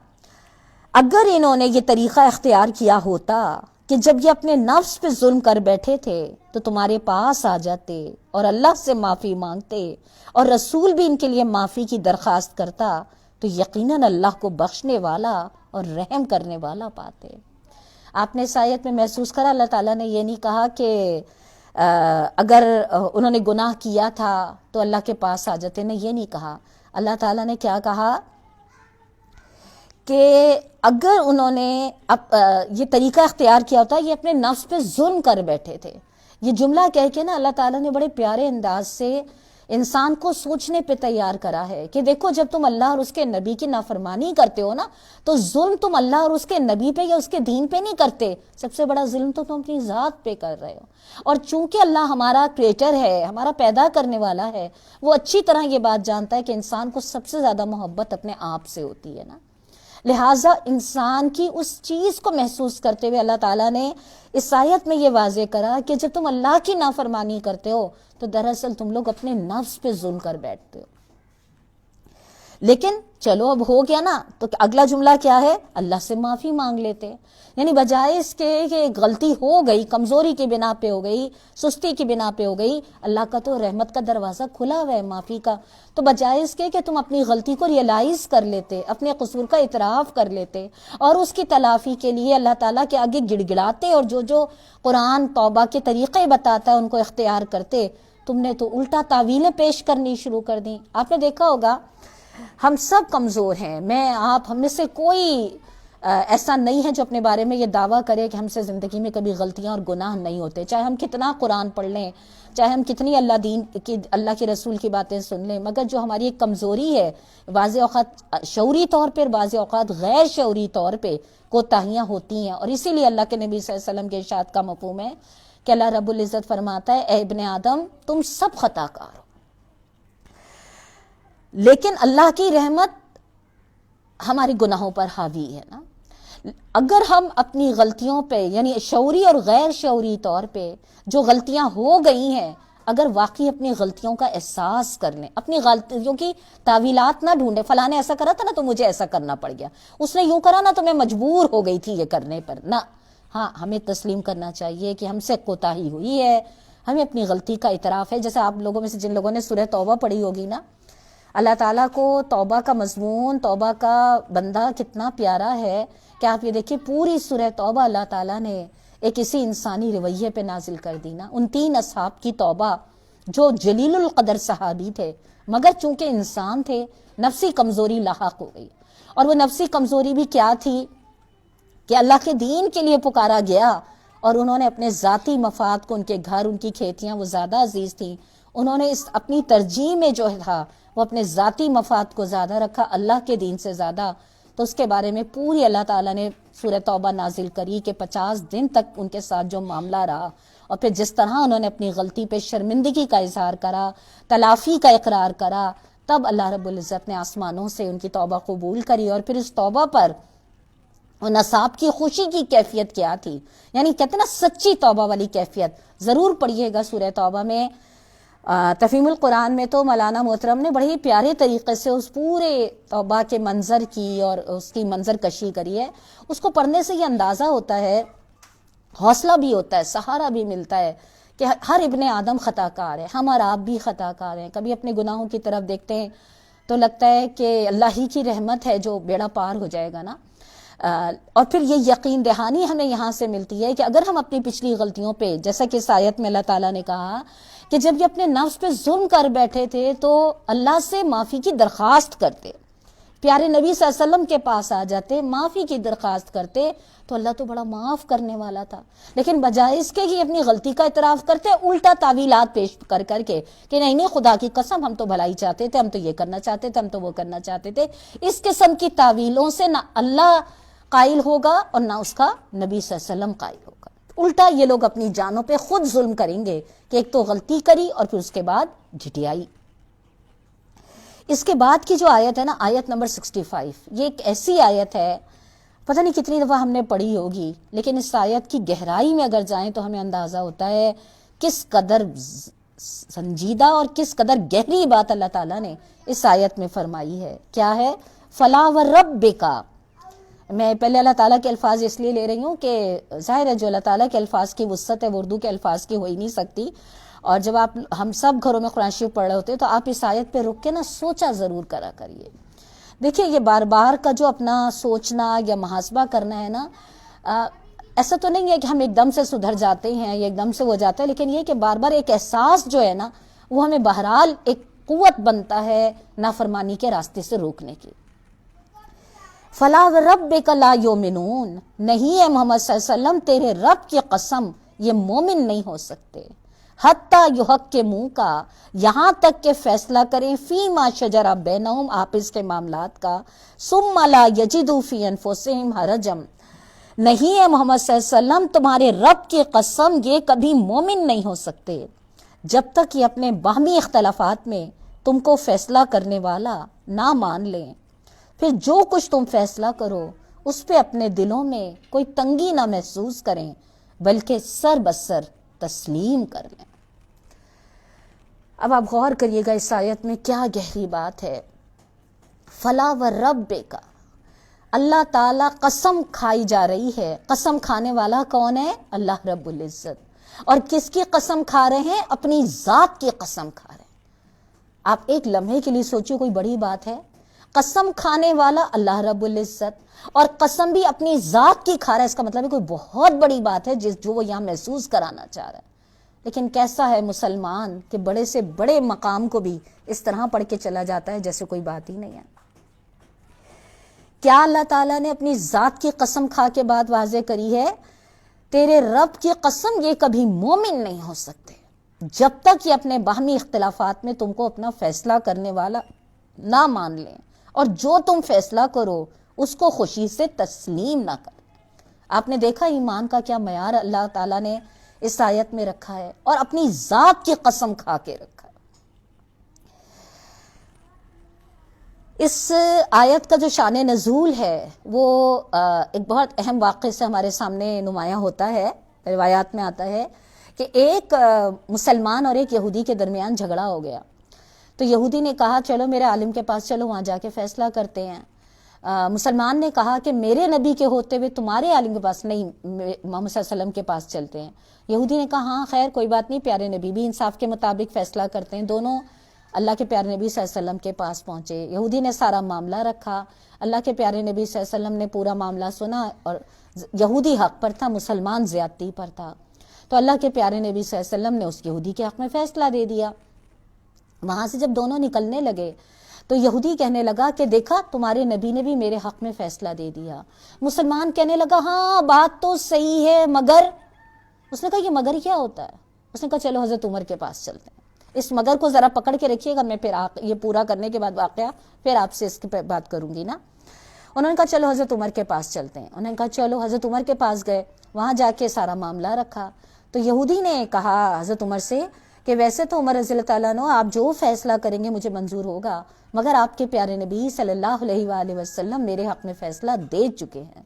اگر انہوں نے یہ طریقہ اختیار کیا ہوتا کہ جب یہ اپنے نفس پہ ظلم کر بیٹھے تھے تو تمہارے پاس آ جاتے اور اللہ سے معافی مانگتے اور رسول بھی ان کے لیے معافی کی درخواست کرتا تو یقیناً اللہ کو بخشنے والا اور رحم کرنے والا پاتے۔ آپ نے اس آیت میں محسوس کرا اللہ تعالیٰ نے یہ نہیں کہا کہ اگر انہوں نے گناہ کیا تھا تو اللہ کے پاس آ جاتے، نے یہ نہیں کہا۔ اللہ تعالیٰ نے کیا کہا کہ اگر انہوں نے یہ طریقہ اختیار کیا ہوتا، یہ اپنے نفس پہ ظلم کر بیٹھے تھے۔ یہ جملہ کہہ کے نا اللہ تعالیٰ نے بڑے پیارے انداز سے انسان کو سوچنے پہ تیار کرا ہے کہ دیکھو جب تم اللہ اور اس کے نبی کی نافرمانی کرتے ہو نا تو ظلم تم اللہ اور اس کے نبی پہ یا اس کے دین پہ نہیں کرتے، سب سے بڑا ظلم تو تم اپنی ذات پہ کر رہے ہو۔ اور چونکہ اللہ ہمارا کریٹر ہے، ہمارا پیدا کرنے والا ہے، وہ اچھی طرح یہ بات جانتا ہے کہ انسان کو سب سے زیادہ محبت اپنے آپ سے ہوتی ہے نا، لہٰذا انسان کی اس چیز کو محسوس کرتے ہوئے اللہ تعالیٰ نے اس آیت میں یہ واضح کرا کہ جب تم اللہ کی نافرمانی کرتے ہو تو دراصل تم لوگ اپنے نفس پہ ظلم کر بیٹھتے ہو۔ لیکن چلو اب ہو گیا نا، تو اگلا جملہ کیا ہے؟ اللہ سے معافی مانگ لیتے، یعنی بجائے اس کے کہ غلطی ہو گئی، کمزوری کی بنا پہ ہو گئی، سستی کی بنا پہ ہو گئی، اللہ کا تو رحمت کا دروازہ کھلا ہوا ہے معافی کا، تو بجائے اس کے کہ تم اپنی غلطی کو ریئلائز کر لیتے، اپنے قصور کا اعتراف کر لیتے اور اس کی تلافی کے لیے اللہ تعالیٰ کے آگے گڑ گڑاتے اور جو قرآن توبہ کے طریقے بتاتا ہے ان کو اختیار کرتے، تم نے تو الٹا تعویلیں پیش کرنی شروع کر دیں۔ آپ نے دیکھا ہوگا ہم سب کمزور ہیں، میں آپ ہم میں سے کوئی ایسا نہیں ہے جو اپنے بارے میں یہ دعویٰ کرے کہ ہم سے زندگی میں کبھی غلطیاں اور گناہ نہیں ہوتے، چاہے ہم کتنا قرآن پڑھ لیں، چاہے ہم کتنی اللہ کے رسول کی باتیں سن لیں، مگر جو ہماری ایک کمزوری ہے، بعض اوقات شعوری طور پر، بعض اوقات غیر شعوری طور پہ کوتاہیاں ہوتی ہیں، اور اسی لیے اللہ کے نبی صلی اللہ علیہ وسلم کے ارشاد کا مفہوم ہے کہ اللہ رب العزت فرماتا ہے اے ابن آدم تم سب خطا کار ہو، لیکن اللہ کی رحمت ہماری گناہوں پر حاوی ہے نا۔ اگر ہم اپنی غلطیوں پہ یعنی شعوری اور غیر شعوری طور پہ جو غلطیاں ہو گئی ہیں، اگر واقعی اپنی غلطیوں کا احساس کر لیں، اپنی غلطیوں کی تعویلات نہ ڈھونڈیں، فلاں نے ایسا کرا تھا نا تو مجھے ایسا کرنا پڑ گیا، اس نے یوں کرا نا تو میں مجبور ہو گئی تھی یہ کرنے پر، نہ، ہاں ہمیں تسلیم کرنا چاہیے کہ ہم سے کوتاہی ہوئی ہے، ہمیں اپنی غلطی کا اعتراف ہے۔ جیسے آپ لوگوں میں سے جن لوگوں نے سورہ توبہ پڑھی ہوگی نا، اللہ تعالیٰ کو توبہ کا مضمون، توبہ کا بندہ کتنا پیارا ہے کہ آپ یہ دیکھیں پوری سورہ توبہ اللہ تعالیٰ نے ایک اسی انسانی رویے پہ نازل کر دی نا۔ ان 3 اصحاب کی توبہ جو جلیل القدر صحابی تھے مگر چونکہ انسان تھے، نفسی کمزوری لاحق ہو گئی، اور وہ نفسی کمزوری بھی کیا تھی کہ اللہ کے دین کے لیے پکارا گیا اور انہوں نے اپنے ذاتی مفاد کو، ان کے گھر، ان کی کھیتیاں وہ زیادہ عزیز تھیں، انہوں نے اس اپنی ترجیح میں جو تھا وہ اپنے ذاتی مفاد کو زیادہ رکھا اللہ کے دین سے زیادہ، تو اس کے بارے میں پوری اللہ تعالیٰ نے سورہ توبہ نازل کری کہ 50 دن تک ان کے ساتھ جو معاملہ رہا، اور پھر جس طرح انہوں نے اپنی غلطی پہ شرمندگی کا اظہار کرا، تلافی کا اقرار کرا، تب اللہ رب العزت نے آسمانوں سے ان کی توبہ قبول کری، اور پھر اس توبہ پر ان اصحاب کی خوشی کی کیفیت کیا تھی، یعنی کہتے ہیں نا سچی توبہ والی کیفیت۔ ضرور پڑھیے گا سورہ توبہ میں، تفہیم القرآن میں تو مولانا محترم نے بڑے ہی پیارے طریقے سے اس پورے توبہ کے منظر کی اور اس کی منظر کشی کری ہے۔ اس کو پڑھنے سے یہ اندازہ ہوتا ہے، حوصلہ بھی ہوتا ہے، سہارا بھی ملتا ہے کہ ہر ابن آدم خطا کار ہے، ہم اور آپ بھی خطا کار ہیں، کبھی اپنے گناہوں کی طرف دیکھتے ہیں تو لگتا ہے کہ اللہ ہی کی رحمت ہے جو بیڑا پار ہو جائے گا نا۔ اور پھر یہ یقین دہانی ہمیں یہاں سے ملتی ہے کہ اگر ہم اپنی پچھلی غلطیوں پہ، جیسا کہ اس آیت میں اللہ تعالیٰ نے کہا کہ جب یہ اپنے نفس پہ ظلم کر بیٹھے تھے تو اللہ سے معافی کی درخواست کرتے، پیارے نبی صلی اللہ علیہ وسلم کے پاس آ جاتے، معافی کی درخواست کرتے، تو اللہ تو بڑا معاف کرنے والا تھا، لیکن بجائے اس کے کہ اپنی غلطی کا اعتراف کرتے، الٹا تعویلات پیش کر کے کہ نہیں خدا کی قسم ہم تو بھلائی چاہتے تھے، ہم تو یہ کرنا چاہتے تھے، ہم تو وہ کرنا چاہتے تھے۔ اس قسم کی تعویلوں سے نہ اللہ قائل ہوگا اور نہ اس کا نبی صلی اللہ علیہ وسلم قائل ہوگا، الٹا یہ لوگ اپنی جانوں پہ خود ظلم کریں گے کہ ایک تو غلطی کری اور پھر اس کے بعد جھٹیائی۔ اس کے بعد کی جو آیت ہے نا، آیت نمبر 65، یہ ایک ایسی آیت ہے، پتہ نہیں کتنی دفعہ ہم نے پڑھی ہوگی، لیکن اس آیت کی گہرائی میں اگر جائیں تو ہمیں اندازہ ہوتا ہے کس قدر سنجیدہ اور کس قدر گہری بات اللہ تعالیٰ نے اس آیت میں فرمائی ہے۔ کیا ہے؟ فَلَا وَرَبِّكَ۔ میں پہلے اللہ تعالیٰ کے الفاظ اس لیے لے رہی ہوں کہ ظاہر ہے جو اللہ تعالیٰ کے الفاظ کی وسعت ہے وہ اردو کے الفاظ کی ہو ہی نہیں سکتی، اور جب ہم سب گھروں میں قرآن شریف پڑھ رہے ہوتے تو آپ اس آیت پہ رک کے نا سوچا ضرور کرا کریے۔ دیکھیے یہ بار بار کا جو اپنا سوچنا یا محاسبہ کرنا ہے نا، ایسا تو نہیں ہے کہ ہم ایک دم سے سدھر جاتے ہیں یا ایک دم سے ہو جاتا ہے، لیکن یہ کہ بار بار ایک احساس جو ہے نا وہ ہمیں بہرحال ایک قوت بنتا ہے نافرمانی کے راستے سے روکنے کی۔ فَلَا وَرَبِّكَ لَا يُؤْمِنُونَ، نہیں ہے محمد صلی اللہ علیہ وسلم تیرے رب کی قسم یہ مومن نہیں ہو سکتے، حتیٰ یحکموک کا، یہاں تک کہ فیصلہ کریں فیما شجر بینہم، آپس کے معاملات کا، ثم لا یجدوا فی انفسہم حرجا، نہیں ہے محمد صلی اللہ علیہ وسلم تمہارے رب کی قسم یہ کبھی مومن نہیں ہو سکتے جب تک یہ اپنے باہمی اختلافات میں تم کو فیصلہ کرنے والا نہ مان لیں، پھر جو کچھ تم فیصلہ کرو اس پہ اپنے دلوں میں کوئی تنگی نہ محسوس کریں بلکہ سر بسر تسلیم کر لیں۔ اب آپ غور کریے گا اس آیت میں کیا گہری بات ہے۔ فلا وربک، اللہ تعالیٰ قسم کھائی جا رہی ہے، قسم کھانے والا کون ہے؟ اللہ رب العزت۔ اور کس کی قسم کھا رہے ہیں؟ اپنی ذات کی قسم کھا رہے ہیں۔ آپ ایک لمحے کے لیے سوچیے، کوئی بڑی بات ہے؟ قسم کھانے والا اللہ رب العزت، اور قسم بھی اپنی ذات کی کھا رہا ہے، اس کا مطلب ہے کوئی بہت بڑی بات ہے جو وہ یہاں محسوس کرانا چاہ رہا ہے۔ لیکن کیسا ہے مسلمان کہ بڑے سے بڑے مقام کو بھی اس طرح پڑھ کے چلا جاتا ہے جیسے کوئی بات ہی نہیں ہے۔ کیا اللہ تعالیٰ نے اپنی ذات کی قسم کھا کے بات واضح کری ہے؟ تیرے رب کی قسم یہ کبھی مومن نہیں ہو سکتے جب تک یہ اپنے باہمی اختلافات میں تم کو اپنا فیصلہ کرنے والا نہ مان لیں، اور جو تم فیصلہ کرو اس کو خوشی سے تسلیم نہ کریں۔ آپ نے دیکھا ایمان کا کیا معیار اللہ تعالیٰ نے اس آیت میں رکھا ہے، اور اپنی ذات کی قسم کھا کے رکھا ہے۔ اس آیت کا جو شان نزول ہے وہ ایک بہت اہم واقعے سے ہمارے سامنے نمایاں ہوتا ہے۔ روایات میں آتا ہے کہ ایک مسلمان اور ایک یہودی کے درمیان جھگڑا ہو گیا، تو یہودی نے کہا چلو میرے عالم کے پاس چلو، وہاں جا کے فیصلہ کرتے ہیں۔ مسلمان نے کہا کہ میرے نبی کے ہوتے ہوئے تمہارے عالم کے پاس نہیں، محمد صلی اللہ علیہ وسلم کے پاس چلتے ہیں۔ یہودی نے کہا ہاں خیر کوئی بات نہیں، پیارے نبی بھی انصاف کے مطابق فیصلہ کرتے ہیں۔ دونوں اللہ کے پیارے نبی صلی اللہ علیہ وسلم کے پاس پہنچے، یہودی نے سارا معاملہ رکھا، اللہ کے پیارے نبی صلی اللہ علیہ وسلم نے پورا معاملہ سنا، اور یہودی حق پر تھا، مسلمان زیادتی پر تھا، تو اللہ کے پیارے نبی صلی اللہ علیہ وسلم نے اس یہودی کے حق میں فیصلہ دے دیا۔ وہاں سے جب دونوں نکلنے لگے تو یہودی کہنے لگا کہ دیکھا تمہارے نبی نے بھی میرے حق میں فیصلہ دے دیا۔ مسلمان کہنے لگا ہاں بات تو صحیح ہے مگر، اس نے کہا یہ مگر کیا ہوتا ہے؟ اس نے کہا چلو حضرت عمر کے پاس چلتے ہیں، اس مگر کو ذرا پکڑ کے رکھیے گا، میں پھر یہ پورا کرنے کے بعد واقعہ پھر آپ سے اس کی بات کروں گی نا۔ انہوں نے کہا چلو حضرت عمر کے پاس چلتے ہیں، انہوں نے کہا چلو حضرت عمر کے پاس گئے، وہاں جا کے سارا معاملہ رکھا۔ تو یہودی نے کہا حضرت عمر سے کہ ویسے تو عمر رضی اللہ تعالیٰ عنہ آپ جو فیصلہ کریں گے مجھے منظور ہوگا، مگر آپ کے پیارے نبی صلی اللہ علیہ وآلہ وسلم میرے حق میں فیصلہ دے چکے ہیں۔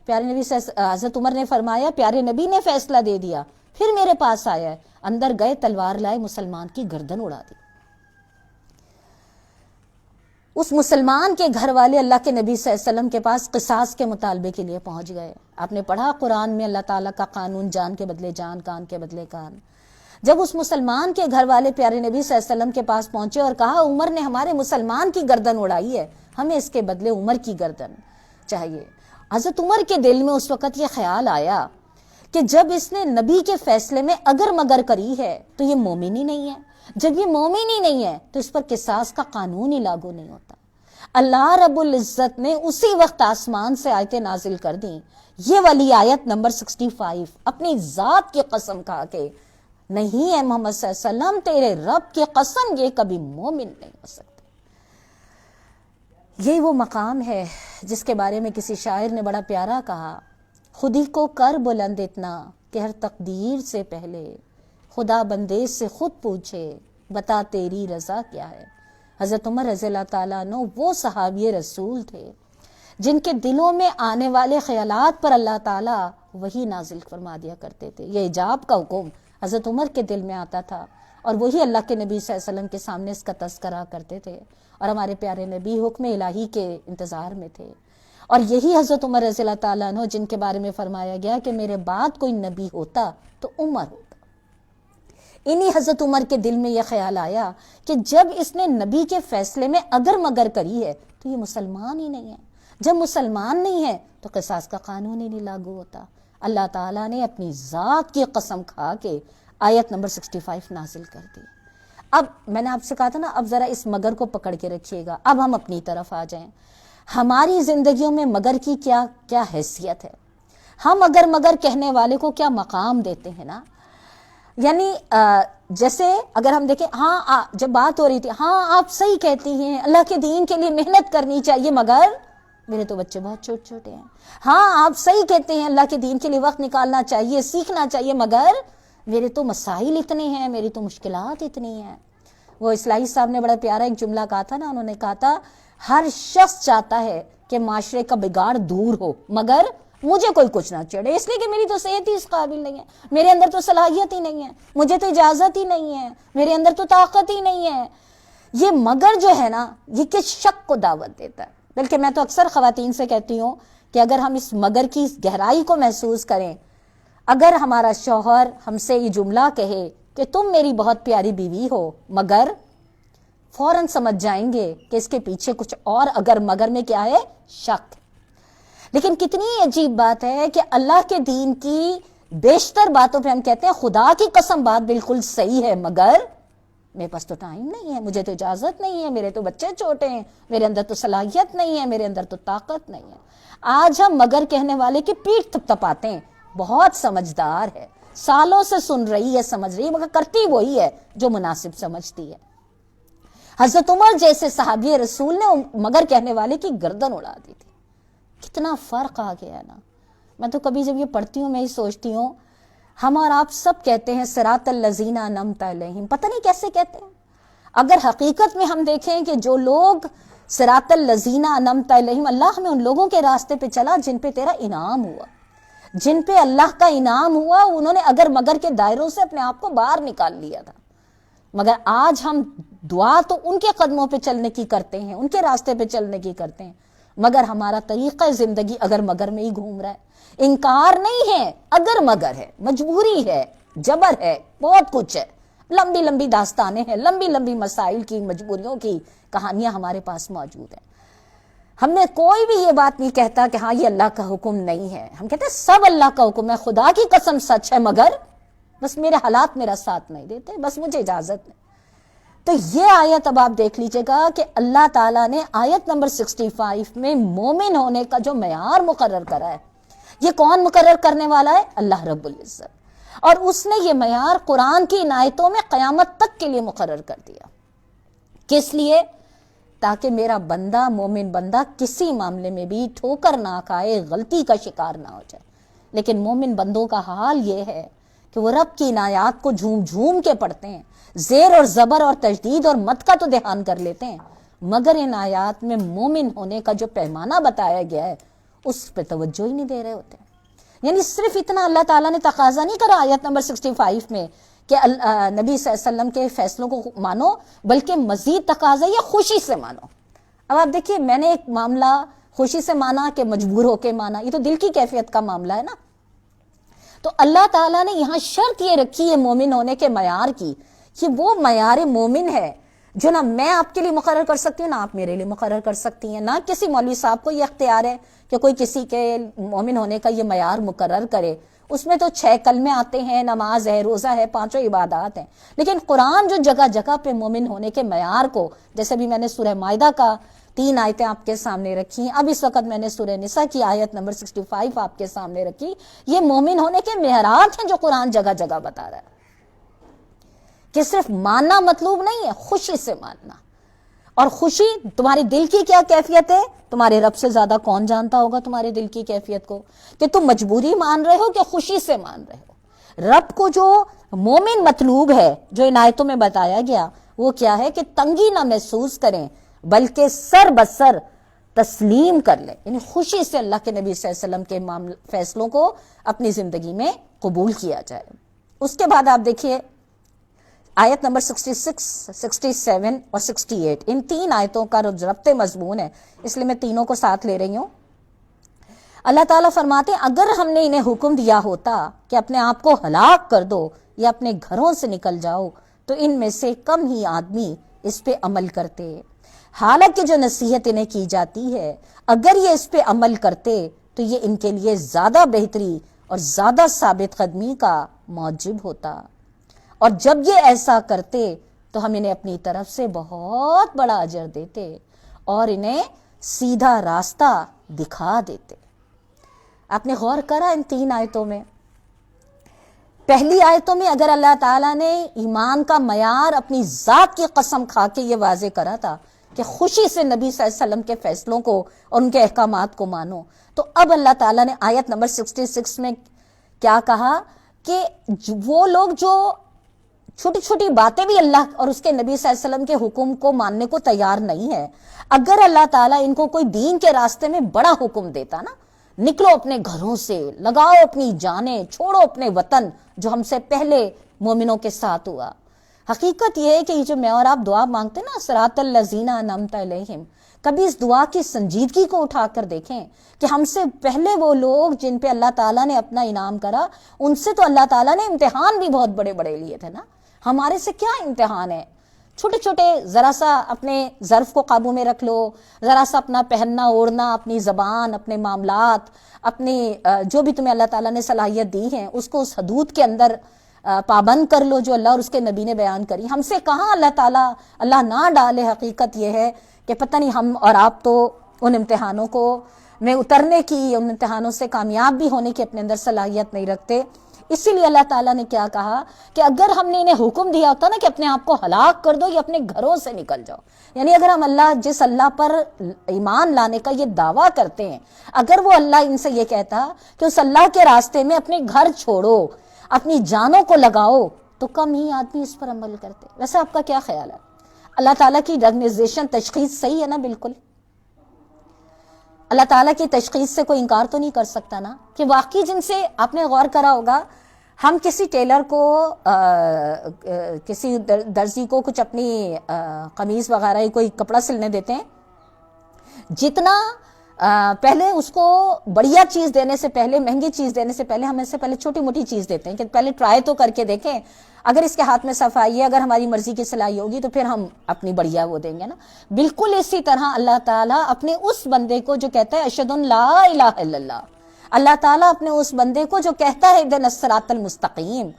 پیارے نبی حضرت عمر نے فرمایا پیارے نبی نے فیصلہ دے دیا، پھر میرے پاس آیا ہے، اندر گئے تلوار لائے، مسلمان کی گردن اڑا دی۔ اس مسلمان کے گھر والے اللہ کے نبی صلی اللہ علیہ وسلم کے پاس قصاص کے مطالبے کے لیے پہنچ گئے۔ آپ نے پڑھا قرآن میں اللہ تعالیٰ کا قانون، جان کے بدلے جان، کان کے بدلے کان۔ جب اس مسلمان کے گھر والے پیارے نبی صلی اللہ علیہ وسلم کے پاس پہنچے اور کہا عمر نے ہمارے مسلمان کی گردن اڑائی ہے، ہمیں اس کے بدلے عمر کی گردن چاہیے، حضرت عمر کے دل میں اس وقت یہ خیال آیا کہ جب اس نے نبی کے فیصلے میں اگر مگر کری ہے تو یہ مومن ہی نہیں ہے، جب یہ مومن ہی نہیں ہے تو اس پر قصاص کا قانون ہی لاگو نہیں ہوتا۔ اللہ رب العزت نے اسی وقت آسمان سے آیتیں نازل کر دیں، یہ والی آیت نمبر 65، اپنی ذات کی قسم کھا کے، نہیں ہے محمد صلی اللہ علیہ وسلم تیرے رب کی قسم یہ کبھی مومن نہیں ہو سکتے۔ یہ وہ مقام ہے جس کے بارے میں کسی شاعر نے بڑا پیارا کہا، خود ہی کو کر بلند اتنا کہ ہر تقدیر سے پہلے خدا بندے سے خود پوچھے بتا تیری رضا کیا ہے۔ حضرت عمر رضی اللہ تعالیٰ عنہ وہ صحابی رسول تھے جن کے دلوں میں آنے والے خیالات پر اللہ تعالیٰ وہی نازل فرما دیا کرتے تھے۔ یہ ایجاب کا حکم حضرت عمر کے دل میں آتا تھا، اور وہی اللہ کے نبی صلی اللہ علیہ وسلم کے سامنے اس کا تذکرہ کرتے تھے، اور ہمارے پیارے نبی حکم الہی کے انتظار میں تھے۔ اور یہی حضرت عمر رضی اللہ تعالیٰ عنہ جن کے بارے میں فرمایا گیا کہ میرے بعد کوئی نبی ہوتا تو عمر ہوتا۔ انہی حضرت عمر کے دل میں یہ خیال آیا کہ جب اس نے نبی کے فیصلے میں اگر مگر کری ہے تو یہ مسلمان ہی نہیں ہے، جب مسلمان نہیں ہے تو قصاص کا قانون ہی نہیں لاگو ہوتا۔ اللہ تعالیٰ نے اپنی ذات کی قسم کھا کے آیت نمبر 65 نازل کر دی۔ اب میں نے آپ سے کہا تھا نا، اب ذرا اس مگر کو پکڑ کے رکھیے گا، اب ہم اپنی طرف آ جائیں۔ ہماری زندگیوں میں مگر کی کیا حیثیت ہے؟ ہم اگر مگر کہنے والے کو کیا مقام دیتے ہیں نا۔ یعنی جیسے اگر ہم دیکھیں، ہاں جب بات ہو رہی تھی، ہاں آپ صحیح کہتی ہیں، اللہ کے دین کے لیے محنت کرنی چاہیے، مگر میرے تو بچے بہت چھوٹے چھوٹے ہیں. ہاں آپ صحیح کہتے ہیں، اللہ کے دین کے لیے وقت نکالنا چاہیے، سیکھنا چاہیے، مگر میرے تو مسائل اتنے ہیں، میری تو مشکلات اتنی ہیں. وہ اصلاحی صاحب نے بڑا پیارا ایک جملہ کہا تھا نا، انہوں نے کہا تھا ہر شخص چاہتا ہے کہ معاشرے کا بگاڑ دور ہو، مگر مجھے کوئی کچھ نہ چڑھے، اس لیے کہ میری تو صحت ہی اس قابل نہیں ہے، میرے اندر تو صلاحیت ہی نہیں ہے، مجھے تو اجازت ہی نہیں ہے، میرے اندر تو طاقت ہی نہیں ہے. یہ مگر جو ہے نا، یہ کس شک کو دعوت دیتا ہے. بلکہ میں تو اکثر خواتین سے کہتی ہوں کہ اگر ہم اس مگر کی گہرائی کو محسوس کریں، اگر ہمارا شوہر ہم سے یہ جملہ کہے کہ تم میری بہت پیاری بیوی ہو، مگر فوراً سمجھ جائیں گے کہ اس کے پیچھے کچھ اور اگر مگر میں کیا ہے، شک. لیکن کتنی عجیب بات ہے کہ اللہ کے دین کی بیشتر باتوں پہ ہم کہتے ہیں خدا کی قسم بات بالکل صحیح ہے، مگر میرے پاس تو ٹائم نہیں ہے، مجھے تو اجازت نہیں ہے، میرے تو بچے چھوٹے ہیں، میرے اندر تو صلاحیت نہیں ہے، میرے اندر تو طاقت نہیں ہے. آج ہم مگر کہنے والے کی پیٹھ تھپتھپاتے ہیں. بہت سمجھدار ہے، سالوں سے سن رہی ہے، سمجھ رہی ہے، مگر کرتی وہی ہے جو مناسب سمجھتی ہے. حضرت عمر جیسے صحابی رسول نے مگر کہنے والے کی گردن اڑا دی تھی. کتنا فرق آ گیا نا. میں تو کبھی جب یہ پڑھتی ہوں میں ہی سوچتی ہوں، ہم اور آپ سب کہتے ہیں صراط الذین انعمت علیہم، پتہ نہیں کیسے کہتے ہیں. اگر حقیقت میں ہم دیکھیں کہ جو لوگ صراط الذین انعمت علیہم، اللہ ہمیں ان لوگوں کے راستے پہ چلا جن پہ تیرا انعام ہوا، جن پہ اللہ کا انعام ہوا، انہوں نے اگر مگر کے دائروں سے اپنے آپ کو باہر نکال لیا تھا. مگر آج ہم دعا تو ان کے قدموں پہ چلنے کی کرتے ہیں، ان کے راستے پہ چلنے کی کرتے ہیں، مگر ہمارا طریقہ زندگی اگر مگر میں ہی گھوم رہا ہے. انکار نہیں ہے، اگر مگر ہے، مجبوری ہے، جبر ہے، بہت کچھ ہے، لمبی لمبی داستانیں ہیں، لمبی لمبی مسائل کی، مجبوریوں کی کہانیاں ہمارے پاس موجود ہیں. ہم نے کوئی بھی یہ بات نہیں کہتا کہ ہاں یہ اللہ کا حکم نہیں ہے، ہم کہتے ہیں سب اللہ کا حکم ہے، خدا کی قسم سچ ہے، مگر بس میرے حالات میرا ساتھ نہیں دیتے، بس مجھے اجازت نہیں. تو یہ آیت اب آپ دیکھ لیجئے گا کہ اللہ تعالیٰ نے آیت نمبر 65 میں مومن ہونے کا جو معیار مقرر کرا ہے، یہ کون مقرر کرنے والا ہے؟ اللہ رب العزت. اور اس نے یہ معیار قرآن کی ان آیتوں میں قیامت تک کے لیے مقرر کر دیا. کس لیے؟ تاکہ میرا بندہ، مومن بندہ کسی معاملے میں بھی ٹھوکر نہ کھائے، غلطی کا شکار نہ ہو جائے. لیکن مومن بندوں کا حال یہ ہے کہ وہ رب کی ان آیات کو جھوم جھوم کے پڑھتے ہیں، زیر اور زبر اور تشدید اور مد کا تو دھیان کر لیتے ہیں، مگر ان آیات میں مومن ہونے کا جو پیمانہ بتایا گیا ہے اس پہ توجہ ہی نہیں دے رہے ہوتے. یعنی صرف اتنا اللہ تعالیٰ نے تقاضا نہیں کرا آیت نمبر 65 میں کہ نبی صلی اللہ علیہ وسلم کے فیصلوں کو مانو، بلکہ مزید تقاضا یہ خوشی سے مانو. اب آپ دیکھیے، میں نے ایک معاملہ خوشی سے مانا کہ مجبور ہو کے مانا، یہ تو دل کی کیفیت کا معاملہ ہے نا. تو اللہ تعالیٰ نے یہاں شرط یہ رکھی ہے مومن ہونے کے معیار کی، کہ وہ معیار مومن ہے جو نہ میں آپ کے لیے مقرر کر سکتی ہوں، نہ آپ میرے لیے مقرر کر سکتی ہیں، نہ کسی مولوی صاحب کو یہ اختیار ہے کہ کوئی کسی کے مومن ہونے کا یہ معیار مقرر کرے. اس میں تو 6 کلمے آتے ہیں، نماز ہے، روزہ ہے، 5 عبادات ہیں. لیکن قرآن جو جگہ جگہ پہ مومن ہونے کے معیار کو، جیسے بھی میں نے سورہ مائدہ کا 3 آیتیں آپ کے سامنے رکھی ہیں، اب اس وقت میں نے سورہ نساء کی آیت نمبر 65 آپ کے سامنے رکھی، یہ مومن ہونے کے معیارات ہیں جو قرآن جگہ جگہ بتا رہا ہے کہ صرف ماننا مطلوب نہیں ہے، خوشی سے ماننا. اور خوشی تمہارے دل کی کیا کیفیت ہے؟ تمہارے رب سے زیادہ کون جانتا ہوگا تمہارے دل کی کیفیت کو، کہ تم مجبوری مان رہے ہو کہ خوشی سے مان رہے ہو. رب کو جو مومن مطلوب ہے جو ان آیتوں میں بتایا گیا، وہ کیا ہے کہ تنگی نہ محسوس کریں بلکہ سر بسر تسلیم کر لیں. یعنی خوشی سے اللہ کے نبی صلی اللہ علیہ وسلم کے فیصلوں کو اپنی زندگی میں قبول کیا جائے. اس کے بعد آپ دیکھیے آیت نمبر 66، 67 اور 68، ان 3 آیتوں کا ربط مضمون ہے، اس لیے میں تینوں کو ساتھ لے رہی ہوں. اللہ تعالیٰ فرماتے ہیں اگر ہم نے انہیں حکم دیا ہوتا کہ اپنے آپ کو ہلاک کر دو یا اپنے گھروں سے نکل جاؤ تو ان میں سے کم ہی آدمی اس پہ عمل کرتے. حالانکہ جو نصیحت انہیں کی جاتی ہے اگر یہ اس پہ عمل کرتے تو یہ ان کے لیے زیادہ بہتری اور زیادہ ثابت قدمی کا موجب ہوتا، اور جب یہ ایسا کرتے تو ہم انہیں اپنی طرف سے بہت بڑا اجر دیتے اور انہیں سیدھا راستہ دکھا دیتے. آپ نے غور کرا ان 3 آیتوں میں پہلی آیتوں میں اگر اللہ تعالیٰ نے ایمان کا معیار اپنی ذات کی قسم کھا کے یہ واضح کرا تھا کہ خوشی سے نبی صلی اللہ علیہ وسلم کے فیصلوں کو اور ان کے احکامات کو مانو، تو اب اللہ تعالیٰ نے آیت نمبر 66 میں کیا کہا کہ وہ لوگ جو چھوٹی چھوٹی باتیں بھی اللہ اور اس کے نبی صلی اللہ علیہ وسلم کے حکم کو ماننے کو تیار نہیں ہے، اگر اللہ تعالیٰ ان کو کوئی دین کے راستے میں بڑا حکم دیتا نا، نکلو اپنے گھروں سے، لگاؤ اپنی جانیں، چھوڑو اپنے وطن، جو ہم سے پہلے مومنوں کے ساتھ ہوا۔ حقیقت یہ ہے کہ یہ جو میں اور آپ دعا مانگتے ہیں نا، صراط الذین انعمت علیہم، کبھی اس دعا کی سنجیدگی کو اٹھا کر دیکھیں کہ ہم سے پہلے وہ لوگ جن پہ اللہ تعالیٰ نے اپنا انعام کرا، ان سے تو اللہ تعالیٰ نے امتحان بھی بہت بڑے بڑے لیے تھے نا، ہمارے سے کیا امتحان ہے؟ چھوٹے چھوٹے ذرا سا اپنے ظرف کو قابو میں رکھ لو، ذرا سا اپنا پہننا اوڑھنا، اپنی زبان، اپنے معاملات، اپنی جو بھی تمہیں اللہ تعالیٰ نے صلاحیت دی ہے اس کو اس حدود کے اندر پابند کر لو جو اللہ اور اس کے نبی نے بیان کری۔ ہم سے کہاں اللہ تعالیٰ اللہ نہ ڈالے۔ حقیقت یہ ہے کہ پتہ نہیں ہم اور آپ تو ان امتحانوں کو میں اترنے کی، ان امتحانوں سے کامیاب بھی ہونے کی اپنے اندر صلاحیت نہیں رکھتے۔ اسی لیے اللہ تعالیٰ نے کیا کہا کہ اگر ہم نے انہیں حکم دیا ہوتا نا کہ اپنے آپ کو ہلاک کر دو یا اپنے گھروں سے نکل جاؤ، یعنی اگر ہم جس اللہ پر ایمان لانے کا یہ دعویٰ کرتے ہیں، اگر وہ اللہ ان سے یہ کہتا کہ اس اللہ کے راستے میں اپنے گھر چھوڑو، اپنی جانوں کو لگاؤ، تو کم ہی آدمی اس پر عمل کرتے۔ ویسے آپ کا کیا خیال ہے؟ اللہ تعالیٰ کی ریکگنائزیشن تشخیص صحیح ہے نا؟ بالکل اللہ تعالیٰ کی تشخیص سے کوئی انکار تو نہیں کر سکتا نا، کہ واقعی جن سے آپ نے غور کرا ہوگا، ہم کسی ٹیلر کو کسی درزی کو کچھ اپنی قمیض وغیرہ کوئی کپڑا سلنے دیتے ہیں، جتنا پہلے اس کو بڑھیا چیز دینے سے پہلے، مہنگی چیز دینے سے پہلے ہم اس سے پہلے چھوٹی موٹی چیز دیتے ہیں کہ پہلے ٹرائی تو کر کے دیکھیں، اگر اس کے ہاتھ میں صفائی ہے، اگر ہماری مرضی کی سلائی ہوگی تو پھر ہم اپنی بڑھیا وہ دیں گے نا۔ بالکل اسی طرح اللہ تعالیٰ اپنے اس بندے کو جو کہتا ہے اشہد ان لا الہ الا اللہ، اللہ تعالیٰ اپنے اس بندے کو جو کہتا ہے اہدنا الصراط المستقیم،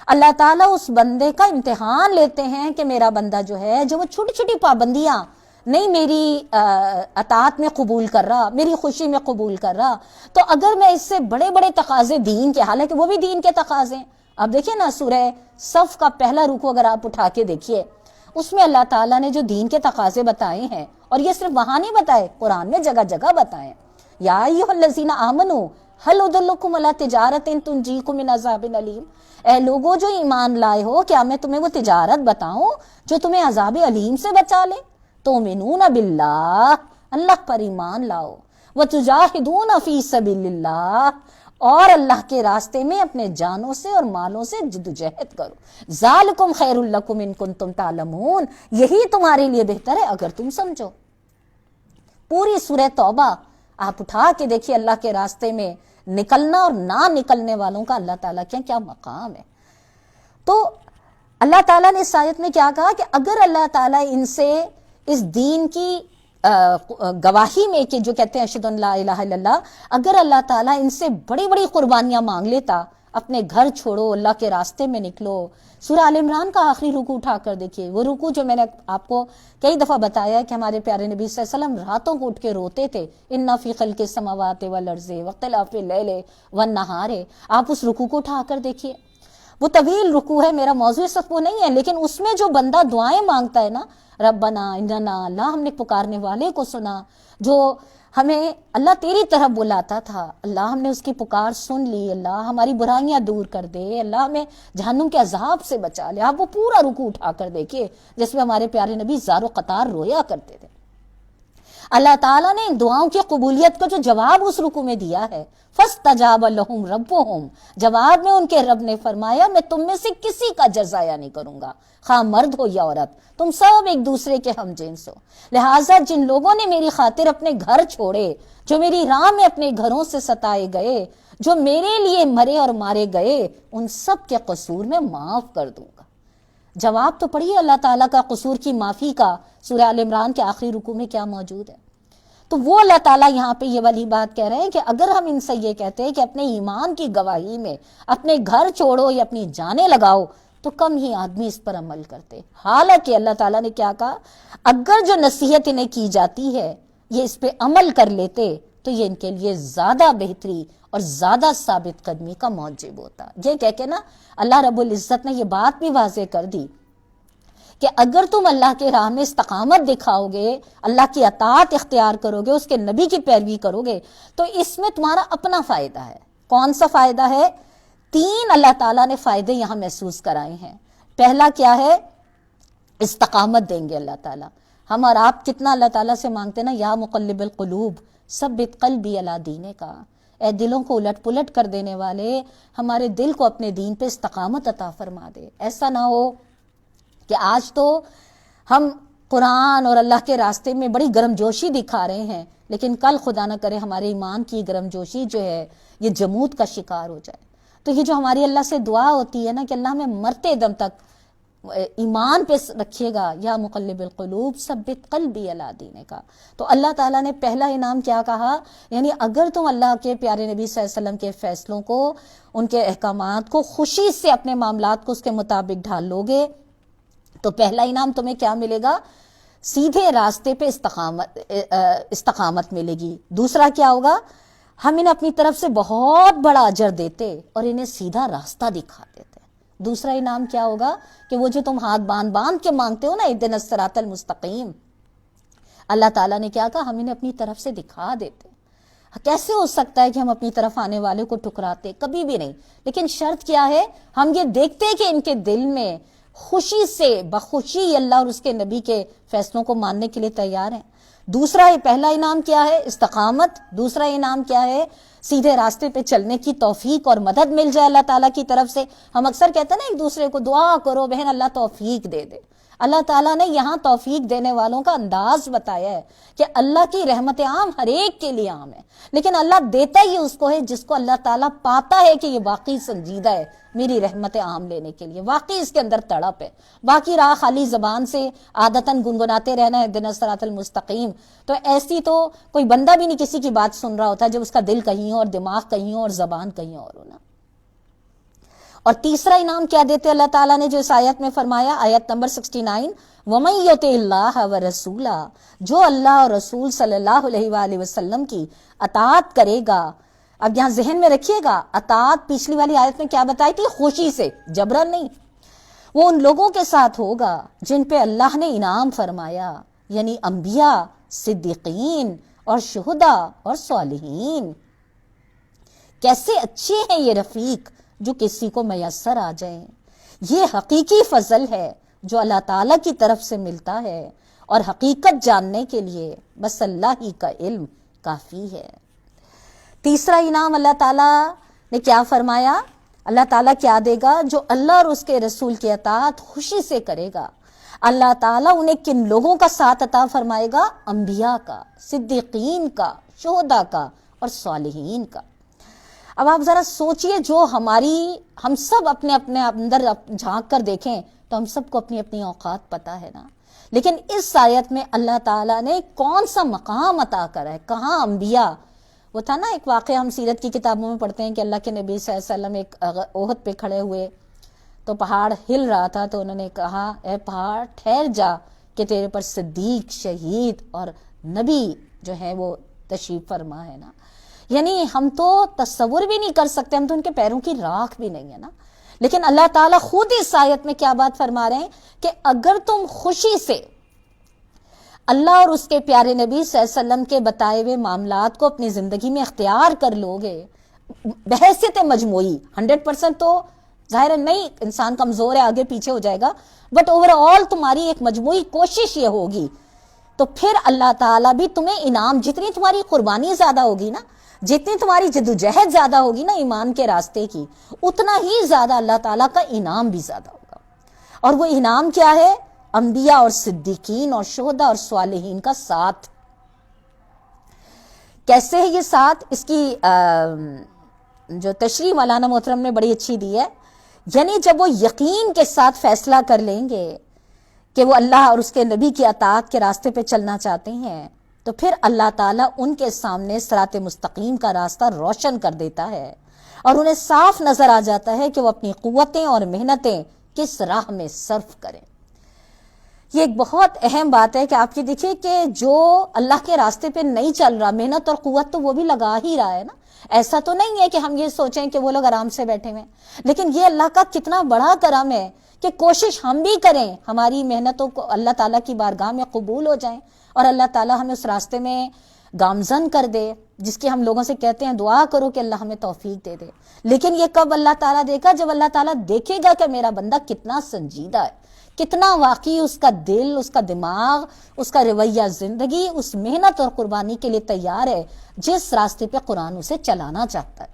اللہ تعالیٰ اس بندے کا امتحان لیتے ہیں کہ میرا بندہ جو ہے، جو وہ چھوٹی چھوٹی پابندیاں نہیں میری اطاعت میں قبول کر رہا، میری خوشی میں قبول کر رہا، تو اگر میں اس سے بڑے بڑے تقاضے دین کے، حالانکہ وہ بھی دین کے تقاضے ہیں۔ اب دیکھیں نا سورہ صف کا پہلا رکوع اگر آپ اٹھا کے دیکھیے، اس میں اللہ تعالیٰ نے جو دین کے تقاضے بتائے ہیں، اور یہ صرف وہاں نہیں بتائے، قرآن میں جگہ جگہ بتائے، یا ایھا الذین آمنوا هل ادلکم علی تجارۃ تنجیکم من عذاب علیم، اے لوگو جو ایمان لائے ہو، کیا میں تمہیں وہ تجارت بتاؤں جو تمہیں عذاب علیم سے بچا لے؟ تؤمنون باللہ، اللہ پر ایمان لاؤ، وتجاہدون فی سبیل اللہ، اور اللہ کے راستے میں اپنے جانوں سے اور مالوں سے جدوجہد کرو، ذالکم خیر لکم ان کنتم تعلمون، یہی تمہارے لیے بہتر ہے اگر تم سمجھو۔ پوری سورہ توبہ آپ اٹھا کے دیکھیے، اللہ کے راستے میں نکلنا اور نہ نکلنے والوں کا اللہ تعالیٰ کے کیا مقام ہے۔ تو اللہ تعالیٰ نے اس آیت میں کیا کہا کہ اگر اللہ تعالیٰ ان سے اس دین کی گواہی میں کہ جو کہتے ہیں اشہد ان لا الہ الا اللہ، اگر اللہ تعالیٰ ان سے بڑی بڑی قربانیاں مانگ لیتا، اپنے گھر چھوڑو، اللہ کے راستے میں نکلو۔ سورہ آل عمران کا آخری رکوع اٹھا کر دیکھیے، وہ رکوع جو میں نے آپ کو کئی دفعہ بتایا کہ ہمارے پیارے نبی صلی اللہ علیہ وسلم راتوں کو اٹھ کے روتے تھے، ان فی خلق السماوات والارض واختلاف اللیل والنہار، آپ اس رکوع کو اٹھا کر دیکھیے، وہ طویل رکوع ہے، میرا موضوع صرف وہ نہیں ہے، لیکن اس میں جو بندہ دعائیں مانگتا ہے نا، ربنا اننا، اللہ ہم نے پکارنے والے کو سنا، جو ہمیں اللہ تیری طرف بلاتا تھا، اللہ ہم نے اس کی پکار سن لی، اللہ ہماری برائیاں دور کر دے، اللہ ہمیں جہنم کے عذاب سے بچا لے۔ آپ وہ پورا رکوع اٹھا کر دیکھیے جس میں ہمارے پیارے نبی زار و قطار رویا کرتے تھے۔ اللہ تعالیٰ نے ان دعاؤں کی قبولیت کا جو جواب اس رکوع میں دیا ہے، فاستجاب لہم ربہم، جواب میں ان کے رب نے فرمایا میں تم میں سے کسی کا جزایا نہیں کروں گا، خواہ مرد ہو یا عورت، تم سب ایک دوسرے کے ہم جنس ہو، لہٰذا جن لوگوں نے میری خاطر اپنے گھر چھوڑے، جو میری راہ میں اپنے گھروں سے ستائے گئے، جو میرے لیے مرے اور مارے گئے، ان سب کے قصور میں معاف کر دوں گا۔ جواب تو پڑھیے اللہ تعالیٰ کا قصور کی معافی کا سورہ آل عمران کے آخری رکوع میں کیا موجود ہے۔ تو وہ اللہ تعالیٰ یہاں پہ یہ والی بات کہہ رہے ہیں کہ اگر ہم ان سے یہ کہتے ہیں کہ اپنے ایمان کی گواہی میں اپنے گھر چھوڑو یا اپنی جانیں لگاؤ، تو کم ہی آدمی اس پر عمل کرتے۔ حالانکہ اللہ تعالیٰ نے کیا کہا، اگر جو نصیحت انہیں کی جاتی ہے یہ اس پہ عمل کر لیتے تو یہ ان کے لیے زیادہ بہتری اور زیادہ ثابت قدمی کا موجب ہوتا. یہ کہہ کے نا اللہ رب العزت نے یہ بات بھی واضح کر دی کہ اگر تم اللہ کے راہ میں استقامت دکھاؤ گے، اللہ کی اطاعت اختیار کرو گے، اس کے نبی کی پیروی کرو گے، تو اس میں تمہارا اپنا فائدہ ہے. کون سا فائدہ ہے؟ 3 اللہ تعالیٰ نے فائدے یہاں محسوس کرائے ہیں. پہلا کیا ہے؟ استقامت دیں گے اللہ تعالیٰ. ہم اور آپ کتنا اللہ تعالیٰ سے مانگتے ہیں نا، یا مقلب القلوب ثبت قلبی علی دینے کا، اے دلوں کو الٹ پلٹ کر دینے والے، ہمارے دل کو اپنے دین پہ استقامت عطا فرما دے. ایسا نہ ہو کہ آج تو ہم قرآن اور اللہ کے راستے میں بڑی گرم جوشی دکھا رہے ہیں، لیکن کل خدا نہ کرے ہمارے ایمان کی گرم جوشی جو ہے یہ جمود کا شکار ہو جائے. تو یہ جو ہماری اللہ سے دعا ہوتی ہے نا کہ اللہ ہمیں مرتے دم تک ایمان پہ رکھیے گا، یا مقلب القلوب ثبت قلبی علی دینے کا. تو اللہ تعالیٰ نے پہلا انعام کیا کہا؟ یعنی اگر تم اللہ کے پیارے نبی صلی اللہ علیہ وسلم کے فیصلوں کو، ان کے احکامات کو خوشی سے اپنے معاملات کو اس کے مطابق ڈھال لو گے، تو پہلا انعام تمہیں کیا ملے گا؟ سیدھے راستے پہ استقامت ملے گی. دوسرا کیا ہوگا؟ ہم انہیں اپنی طرف سے بہت بڑا اجر دیتے اور انہیں سیدھا راستہ دکھا دیتے. دوسرا انعام کیا ہوگا؟ کہ وہ جو تم ہاتھ باندھ کے مانگتے ہو نا، اهدنا الصراط المستقیم، اللہ تعالیٰ نے کیا کہا؟ ہم انہیں اپنی طرف سے دکھا دیتے. کیسے ہو سکتا ہے کہ ہم اپنی طرف آنے والے کو ٹکراتے؟ کبھی بھی نہیں. لیکن شرط کیا ہے؟ ہم یہ دیکھتے کہ ان کے دل میں خوشی سے، بخوشی اللہ اور اس کے نبی کے فیصلوں کو ماننے کے لیے تیار ہیں. دوسرا، پہلا انعام کیا ہے؟ استقامت. دوسرا انعام کیا ہے؟ سیدھے راستے پہ چلنے کی توفیق اور مدد مل جائے اللہ تعالیٰ کی طرف سے. ہم اکثر کہتے ہیں نا ایک دوسرے کو دعا کرو بہن اللہ توفیق دے دے. اللہ تعالیٰ نے یہاں توفیق دینے والوں کا انداز بتایا ہے کہ اللہ کی رحمت عام ہر ایک کے لیے عام ہے، لیکن اللہ دیتا ہی اس کو ہے جس کو اللہ تعالیٰ پاتا ہے کہ یہ واقعی سنجیدہ ہے میری رحمت عام لینے کے لیے، واقعی اس کے اندر تڑپ ہے. باقی رہا خالی زبان سے عادتاً گنگناتے رہنا ہے اهدنا الصراط المستقیم، تو ایسی تو کوئی بندہ بھی نہیں کسی کی بات سن رہا ہوتا جب اس کا دل کہیں اور دماغ کہیں اور زبان کہیں اور ہونا. اور تیسرا انعام کیا دیتے اللہ تعالیٰ نے جو اس آیت میں فرمایا، آیت نمبر 69، وَمَن يُطِعِ اللَّهَ وَرَسُولَهُ، جو اللہ اور رسول صلی اللہ علیہ وآلہ وسلم کی اطاعت کرے گا. اب یہاں ذہن میں رکھیے گا، اطاعت پچھلی والی آیت میں کیا بتائی تھی؟ خوشی سے، جبرن نہیں. وہ ان لوگوں کے ساتھ ہوگا جن پہ اللہ نے انعام فرمایا، یعنی انبیاء، صدیقین اور شہداء اور صالحین. کیسے اچھے ہیں یہ رفیق جو کسی کو میسر آ جائیں. یہ حقیقی فضل ہے جو اللہ تعالیٰ کی طرف سے ملتا ہے، اور حقیقت جاننے کے لیے بس اللہ ہی کا علم کافی ہے. تیسرا انعام اللہ تعالیٰ نے کیا فرمایا؟ اللہ تعالیٰ کیا دے گا؟ جو اللہ اور اس کے رسول کی اطاعت خوشی سے کرے گا، اللہ تعالیٰ انہیں کن لوگوں کا ساتھ عطا فرمائے گا؟ انبیاء کا، صدیقین کا، شہداء کا اور صالحین کا. اب آپ ذرا سوچئے، جو ہم سب اپنے اندر جھانک کر دیکھیں تو ہم سب کو اپنی اپنی اوقات پتہ ہے نا، لیکن اس آیت میں اللہ تعالیٰ نے کون سا مقام عطا کرا ہے؟ کہاں انبیاء؟ وہ تھا نا ایک واقعہ ہم سیرت کی کتابوں میں پڑھتے ہیں کہ اللہ کے نبی صلی اللہ علیہ وسلم ایک احد پہ کھڑے ہوئے تو پہاڑ ہل رہا تھا، تو انہوں نے کہا اے پہاڑ ٹھہر جا کہ تیرے پر صدیق، شہید اور نبی جو ہے وہ تشریف فرما ہے نا. یعنی ہم تو تصور بھی نہیں کر سکتے، ہم تو ان کے پیروں کی راکھ بھی نہیں ہے نا. لیکن اللہ تعالیٰ خود اس آیت میں کیا بات فرما رہے ہیں کہ اگر تم خوشی سے اللہ اور اس کے پیارے نبی صلی اللہ علیہ وسلم کے بتائے ہوئے معاملات کو اپنی زندگی میں اختیار کر لو گے، بحیثیت مجموعی 100% تو ظاہر ہے نہیں، انسان کمزور ہے، آگے پیچھے ہو جائے گا، بٹ اوور آل تمہاری ایک مجموعی کوشش یہ ہوگی، تو پھر اللہ تعالیٰ بھی تمہیں انعام، جتنی تمہاری قربانی زیادہ ہوگی نا، جتنی تمہاری جدوجہد زیادہ ہوگی نا ایمان کے راستے کی، اتنا ہی زیادہ اللہ تعالیٰ کا انعام بھی زیادہ ہوگا. اور وہ انعام کیا ہے؟ انبیاء اور صدیقین اور شہداء اور صالحین کا ساتھ. کیسے ہے یہ ساتھ؟ اس کی جو تشریح مولانا محترم نے بڑی اچھی دی ہے. یعنی جب وہ یقین کے ساتھ فیصلہ کر لیں گے کہ وہ اللہ اور اس کے نبی کی اطاعت کے راستے پہ چلنا چاہتے ہیں، تو پھر اللہ تعالیٰ ان کے سامنے صراط مستقیم کا راستہ روشن کر دیتا ہے، اور انہیں صاف نظر آ جاتا ہے کہ وہ اپنی قوتیں اور محنتیں کس راہ میں صرف کریں. یہ ایک بہت اہم بات ہے کہ آپ یہ دیکھیے کہ جو اللہ کے راستے پہ نہیں چل رہا، محنت اور قوت تو وہ بھی لگا ہی رہا ہے نا. ایسا تو نہیں ہے کہ ہم یہ سوچیں کہ وہ لوگ آرام سے بیٹھے ہوئے، لیکن یہ اللہ کا کتنا بڑا کرم ہے کہ کوشش ہم بھی کریں، ہماری محنتوں کو اللہ تعالیٰ کی بارگاہ میں قبول ہو جائیں اور اللہ تعالیٰ ہمیں اس راستے میں گامزن کر دے جس کی ہم لوگوں سے کہتے ہیں دعا کرو کہ اللہ ہمیں توفیق دے دے. لیکن یہ کب اللہ تعالیٰ دیکھا؟ جب اللہ تعالیٰ دیکھے گا کہ میرا بندہ کتنا سنجیدہ ہے، کتنا واقعی اس کا دل، اس کا دماغ، اس کا رویہ زندگی اس محنت اور قربانی کے لیے تیار ہے جس راستے پہ قرآن اسے چلانا چاہتا ہے.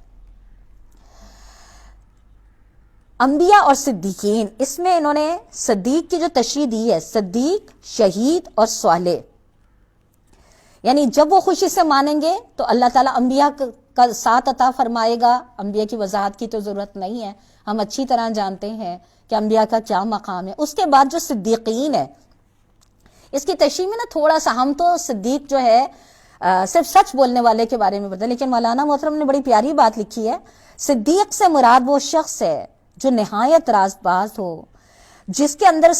انبیاء اور صدیقین، اس میں انہوں نے صدیق کی جو تشریح دی ہے، صدیق، شہید اور صالح، یعنی جب وہ خوشی سے مانیں گے تو اللہ تعالیٰ انبیاء کا ساتھ عطا فرمائے گا. انبیاء کی وضاحت کی تو ضرورت نہیں ہے، ہم اچھی طرح جانتے ہیں کہ انبیاء کا کیا مقام ہے. اس کے بعد جو صدیقین ہے، اس کی تشریح میں نا تھوڑا سا، ہم تو صدیق جو ہے صرف سچ بولنے والے کے بارے میں پڑھتے ہیں، لیکن مولانا محترم نے بڑی پیاری بات لکھی ہے. صدیق سے مراد وہ شخص ہے جو نہایت راست باز ہو، جس کے اندر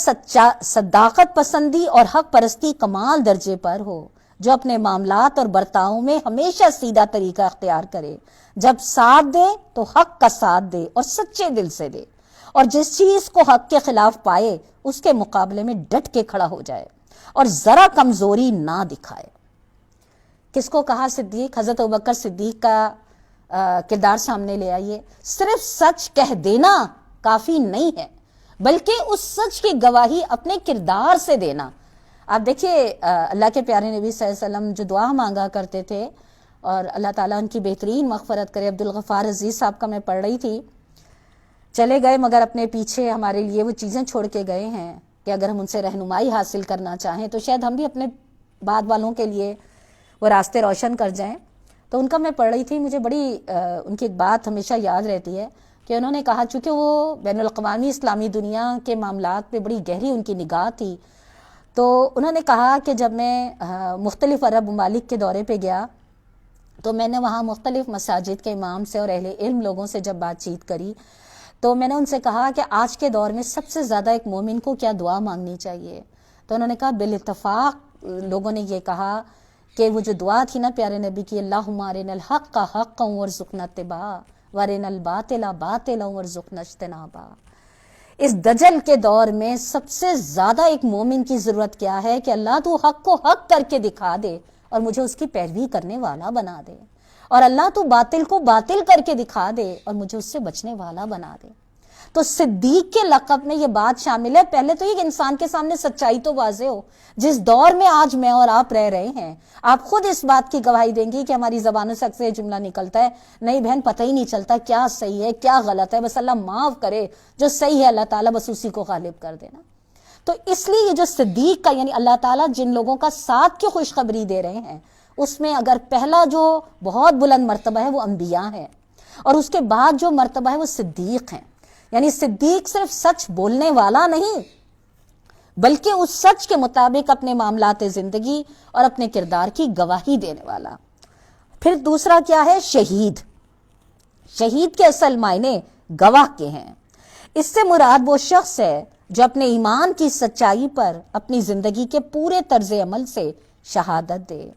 صداقت پسندی اور حق پرستی کمال درجے پر ہو، جو اپنے معاملات اور برتاؤں میں ہمیشہ سیدھا طریقہ اختیار کرے، جب ساتھ دے تو حق کا ساتھ دے اور سچے دل سے دے، اور جس چیز کو حق کے خلاف پائے اس کے مقابلے میں ڈٹ کے کھڑا ہو جائے اور ذرا کمزوری نہ دکھائے. کس کو کہا صدیق؟ حضرت ابوبکر صدیق کا کردار سامنے لے آئیے. صرف سچ کہہ دینا کافی نہیں ہے، بلکہ اس سچ کی گواہی اپنے کردار سے دینا. آپ دیکھیے اللہ کے پیارے نبی صلی اللہ علیہ وسلم جو دعا مانگا کرتے تھے، اور اللہ تعالیٰ ان کی بہترین مغفرت کرے. عبدالغفار عزیز صاحب کا میں پڑھ رہی تھی، چلے گئے مگر اپنے پیچھے ہمارے لیے وہ چیزیں چھوڑ کے گئے ہیں کہ اگر ہم ان سے رہنمائی حاصل کرنا چاہیں تو شاید ہم بھی اپنے بعد والوں کے لیے وہ راستے روشن کر جائیں. تو ان کا میں پڑھ رہی تھی، مجھے بڑی ان کی ایک بات ہمیشہ یاد رہتی ہے کہ انہوں نے کہا، چونکہ وہ بین الاقوامی اسلامی دنیا کے معاملات پہ بڑی گہری ان کی نگاہ تھی، تو انہوں نے کہا کہ جب میں مختلف عرب ممالک کے دورے پہ گیا تو میں نے وہاں مختلف مساجد کے امام سے اور اہل علم لوگوں سے جب بات چیت کری تو میں نے ان سے کہا کہ آج کے دور میں سب سے زیادہ ایک مومن کو کیا دعا مانگنی چاہیے. تو انہوں نے کہا بالاتفاق لوگوں نے یہ کہا کہ وہ جو دعا تھی نا پیارے نبی کی، اللہم ارنا الحق حقا وارزقنا اتباعہ وارنا الباطل باطلا وارزقنا اجتنابہ. اس دجل کے دور میں سب سے زیادہ ایک مومن کی ضرورت کیا ہے کہ اللہ تو حق کو حق کر کے دکھا دے اور مجھے اس کی پیروی کرنے والا بنا دے، اور اللہ تو باطل کو باطل کر کے دکھا دے اور مجھے اس سے بچنے والا بنا دے. تو صدیق کے لقب میں یہ بات شامل ہے. پہلے تو یہ انسان کے سامنے سچائی تو واضح ہو. جس دور میں آج میں اور آپ رہ رہے ہیں، آپ خود اس بات کی گواہی دیں گی کہ ہماری زبانوں سے اکثر یہ جملہ نکلتا ہے، نہیں بہن پتہ ہی نہیں چلتا کیا صحیح ہے کیا غلط ہے، بس اللہ معاف کرے، جو صحیح ہے اللہ تعالیٰ بس اسی کو غالب کر دینا. تو اس لیے یہ جو صدیق کا یعنی اللہ تعالیٰ جن لوگوں کا ساتھ کی خوشخبری دے رہے ہیں، اس میں اگر پہلا جو بہت بلند مرتبہ ہے وہ انبیاء ہے، اور اس کے بعد جو مرتبہ ہے وہ صدیق ہیں. یعنی صدیق صرف سچ بولنے والا نہیں، بلکہ اس سچ کے مطابق اپنے معاملات زندگی اور اپنے کردار کی گواہی دینے والا. پھر دوسرا کیا ہے؟ شہید. شہید کے اصل معنی گواہ کے ہیں. اس سے مراد وہ شخص ہے جو اپنے ایمان کی سچائی پر اپنی زندگی کے پورے طرز عمل سے شہادت دے.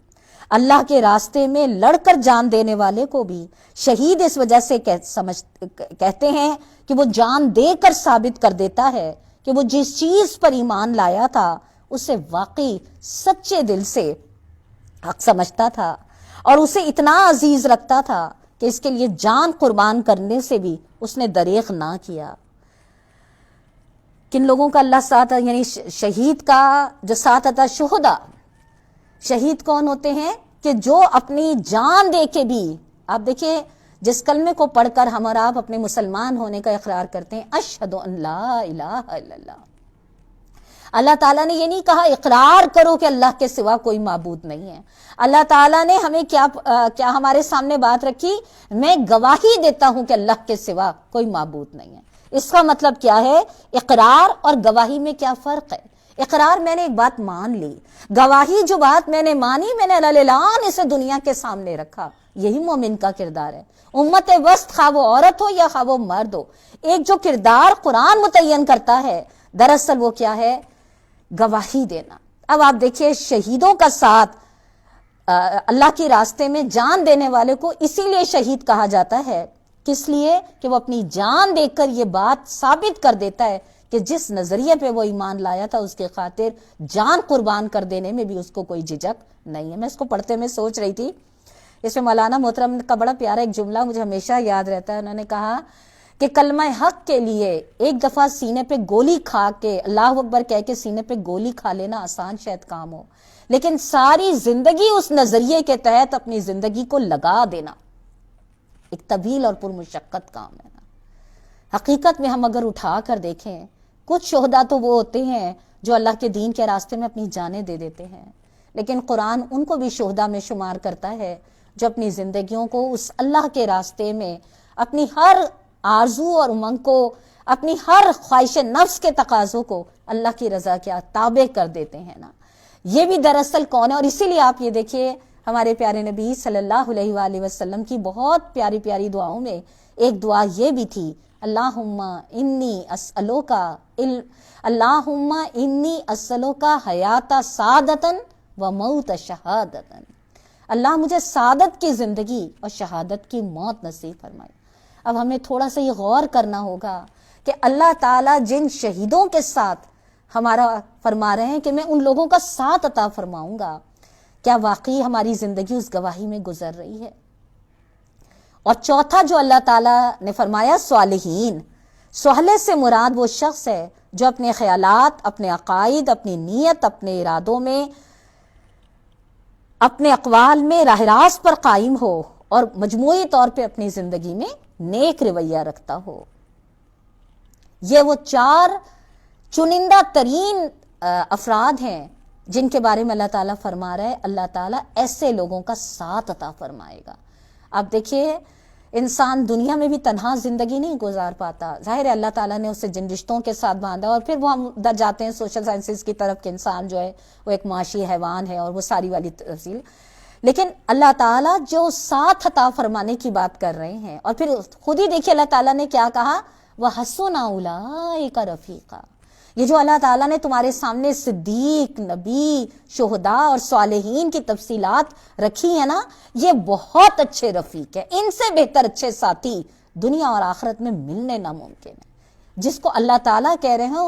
اللہ کے راستے میں لڑ کر جان دینے والے کو بھی شہید اس وجہ سے کہتے ہیں کہ وہ جان دے کر ثابت کر دیتا ہے کہ وہ جس چیز پر ایمان لایا تھا اسے واقعی سچے دل سے حق سمجھتا تھا اور اسے اتنا عزیز رکھتا تھا کہ اس کے لیے جان قربان کرنے سے بھی اس نے دریغ نہ کیا. کن لوگوں کا اللہ ساتھ یعنی شہید کا جو ساتھ آتا شہدا. شہید کون ہوتے ہیں؟ کہ جو اپنی جان دے کے بھی، آپ دیکھیں جس کلمے کو پڑھ کر ہم اور آپ اپنے مسلمان ہونے کا اقرار کرتے ہیں، اشہد ان لا الہ الا اللہ. اللہ تعالیٰ نے یہ نہیں کہا اقرار کرو کہ اللہ کے سوا کوئی معبود نہیں ہے. اللہ تعالیٰ نے ہمیں کیا ہمارے سامنے بات رکھی؟ میں گواہی دیتا ہوں کہ اللہ کے سوا کوئی معبود نہیں ہے. اس کا مطلب کیا ہے؟ اقرار اور گواہی میں کیا فرق ہے؟ اقرار میں نے ایک بات مان لی، گواہی جو بات میں نے مانی میں نے اعلان اسے دنیا کے سامنے رکھا. یہی مومن کا کردار ہے. امت وسط خواہ وہ عورت ہو یا خواہ وہ مرد ہو، ایک جو کردار قرآن متعین کرتا ہے دراصل وہ کیا ہے؟ گواہی دینا. اب آپ دیکھیے شہیدوں کا ساتھ اللہ کے راستے میں جان دینے والے کو اسی لیے شہید کہا جاتا ہے. کس لیے؟ کہ وہ اپنی جان دے کر یہ بات ثابت کر دیتا ہے کہ جس نظریے پہ وہ ایمان لایا تھا اس کے خاطر جان قربان کر دینے میں بھی اس کو کوئی جھجک نہیں ہے. میں اس کو پڑھتے میں سوچ رہی تھی، اس میں مولانا محترم کا بڑا پیارا ایک جملہ مجھے ہمیشہ یاد رہتا ہے. انہوں نے کہا کہ کلمہ حق کے لیے ایک دفعہ سینے پہ گولی کھا کے اللہ اکبر کہہ کے سینے پہ گولی کھا لینا آسان شاید کام ہو، لیکن ساری زندگی اس نظریے کے تحت اپنی زندگی کو لگا دینا ایک طویل اور پرمشقت کام ہے. حقیقت میں ہم اگر اٹھا کر دیکھیں، کچھ شہداء تو وہ ہوتے ہیں جو اللہ کے دین کے راستے میں اپنی جانیں دے دیتے ہیں، لیکن قرآن ان کو بھی شہداء میں شمار کرتا ہے جو اپنی زندگیوں کو اس اللہ کے راستے میں اپنی ہر آرزو اور امنگ کو، اپنی ہر خواہش نفس کے تقاضوں کو اللہ کی رضا کے تابع کر دیتے ہیں نا. یہ بھی دراصل کون ہے؟ اور اسی لیے آپ یہ دیکھیے ہمارے پیارے نبی صلی اللہ علیہ وآلہ وسلم کی بہت پیاری پیاری دعاؤں میں ایک دعا یہ بھی تھی، اللہم انی اسألوکا حیات سعادتاً و موت شہادتاً. اللہ مجھے سعادت کی زندگی اور شہادت کی موت نصیب فرمائے. اب ہمیں تھوڑا سا یہ غور کرنا ہوگا کہ اللہ تعالیٰ جن شہیدوں کے ساتھ ہمارا فرما رہے ہیں کہ میں ان لوگوں کا ساتھ عطا فرماؤں گا، کیا واقعی ہماری زندگی اس گواہی میں گزر رہی ہے؟ اور چوتھا جو اللہ تعالیٰ نے فرمایا صالحین. صالح سے مراد وہ شخص ہے جو اپنے خیالات، اپنے عقائد، اپنی نیت، اپنے ارادوں میں، اپنے اقوال میں راہ راست پر قائم ہو اور مجموعی طور پہ اپنی زندگی میں نیک رویہ رکھتا ہو. یہ وہ 4 چنندہ ترین افراد ہیں جن کے بارے میں اللہ تعالیٰ فرما رہا ہے اللہ تعالیٰ ایسے لوگوں کا ساتھ عطا فرمائے گا. آپ دیکھیے انسان دنیا میں بھی تنہا زندگی نہیں گزار پاتا. ظاہر ہے اللہ تعالیٰ نے اسے جن رشتوں کے ساتھ باندھا، اور پھر وہ ہم در جاتے ہیں سوشل سائنسز کی طرف کہ انسان جو ہے وہ ایک معاشی حیوان ہے اور وہ ساری والی تفصیل. لیکن اللہ تعالیٰ جو ساتھ عطا فرمانے کی بات کر رہے ہیں، اور پھر خود ہی دیکھیے اللہ تعالیٰ نے کیا کہا، وَحَسُنَ أُولَٰئِكَ رَفِيقًا. یہ جو اللہ تعالیٰ نے تمہارے سامنے صدیق، نبی، شہداء اور صالحین کی تفصیلات رکھی ہیں نا، یہ بہت اچھے رفیق ہیں. ان سے بہتر اچھے ساتھی دنیا اور آخرت میں ملنے ناممکن ہے. جس کو اللہ تعالیٰ کہہ رہے ہیں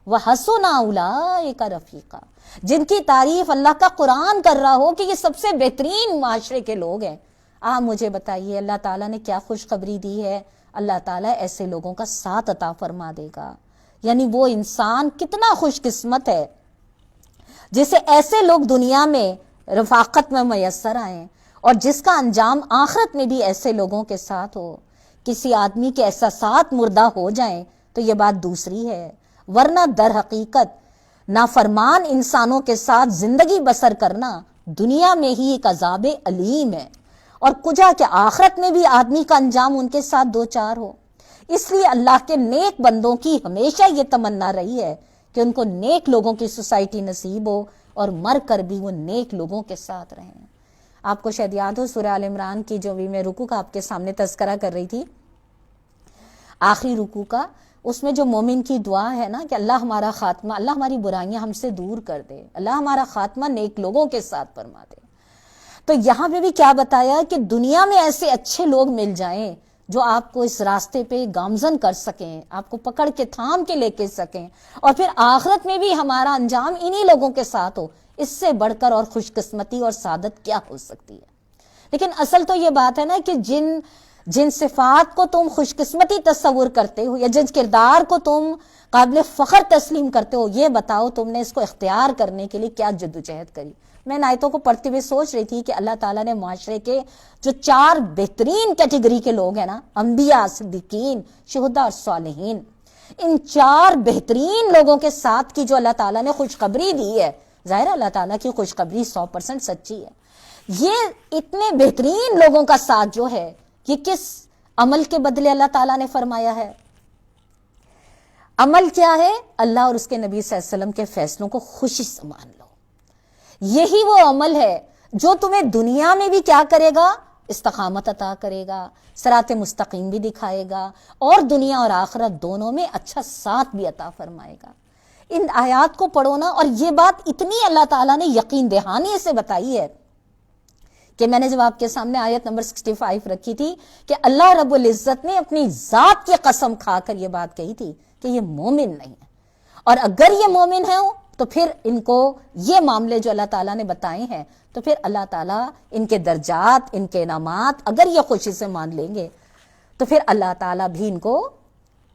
وَحَسُنَ أُولَٰئِكَ رَفِيقًا، جن کی تعریف اللہ کا قرآن کر رہا ہو کہ یہ سب سے بہترین معاشرے کے لوگ ہیں. آپ مجھے بتائیے اللہ تعالیٰ نے کیا خوشخبری دی ہے؟ اللہ تعالیٰ ایسے لوگوں کا ساتھ عطا فرما دے گا. یعنی وہ انسان کتنا خوش قسمت ہے جسے ایسے لوگ دنیا میں رفاقت میں میسر آئیں، اور جس کا انجام آخرت میں بھی ایسے لوگوں کے ساتھ ہو. کسی آدمی کے احساسات مردہ ہو جائیں تو یہ بات دوسری ہے، ورنہ در حقیقت نافرمان انسانوں کے ساتھ زندگی بسر کرنا دنیا میں ہی ایک عذاب علیم ہے، اور کجا کہ آخرت میں بھی آدمی کا انجام ان کے ساتھ 2-4 ہو. اس لیے اللہ کے نیک بندوں کی ہمیشہ یہ تمنا رہی ہے کہ ان کو نیک لوگوں کی سوسائٹی نصیب ہو اور مر کر بھی وہ نیک لوگوں کے ساتھ رہیں. آپ کو شاید یاد ہو سورہ آل عمران کی جو بھی میں رکوع کا آپ کے سامنے تذکرہ کر رہی تھی، آخری رکوع کا، اس میں جو مومن کی دعا ہے نا کہ اللہ ہمارا خاتمہ، اللہ ہماری برائیاں ہم سے دور کر دے، اللہ ہمارا خاتمہ نیک لوگوں کے ساتھ فرما دے. تو یہاں پہ بھی کیا بتایا کہ دنیا میں ایسے اچھے لوگ مل جائیں جو آپ کو اس راستے پہ گامزن کر سکیں، آپ کو پکڑ کے تھام کے لے کے سکیں، اور پھر آخرت میں بھی ہمارا انجام انہی لوگوں کے ساتھ ہو. اس سے بڑھ کر اور خوش قسمتی اور سعادت کیا ہو سکتی ہے؟ لیکن اصل تو یہ بات ہے نا کہ جن صفات کو تم خوش قسمتی تصور کرتے ہو، یا جن کردار کو تم قابل فخر تسلیم کرتے ہو، یہ بتاؤ تم نے اس کو اختیار کرنے کے لیے کیا جدوجہد کری. میں ان آیتوں کو پڑھتے ہوئے سوچ رہی تھی کہ اللہ تعالیٰ نے معاشرے کے جو 4 بہترین کیٹیگری کے لوگ ہیں نا، انبیاء، صدیقین، شہداء اور صالحین، ان 4 بہترین لوگوں کے ساتھ کی جو اللہ تعالیٰ نے خوشخبری دی ہے، ظاہر ہے اللہ تعالیٰ کی خوشخبری 100% سچی ہے. یہ اتنے بہترین لوگوں کا ساتھ جو ہے، یہ کس عمل کے بدلے اللہ تعالیٰ نے فرمایا ہے؟ عمل کیا ہے؟ اللہ اور اس کے نبی صلی اللہ علیہ وسلم کے فیصلوں کو خوشی سے مان لو. یہی وہ عمل ہے جو تمہیں دنیا میں بھی کیا کرے گا؟ استقامت عطا کرے گا، صراط مستقیم بھی دکھائے گا، اور دنیا اور آخرت دونوں میں اچھا ساتھ بھی عطا فرمائے گا. ان آیات کو پڑھو نا، اور یہ بات اتنی اللہ تعالیٰ نے یقین دہانی سے بتائی ہے کہ میں نے جب آپ کے سامنے آیت نمبر 65 رکھی تھی کہ اللہ رب العزت نے اپنی ذات کی قسم کھا کر یہ بات کہی تھی کہ یہ مومن نہیں ہے، اور اگر یہ مومن ہے تو پھر ان کو یہ معاملے جو اللہ تعالیٰ نے بتائے ہیں تو پھر اللہ تعالیٰ ان کے درجات، ان کے انعامات اگر یہ خوشی سے مان لیں گے تو پھر اللہ تعالیٰ بھی ان کو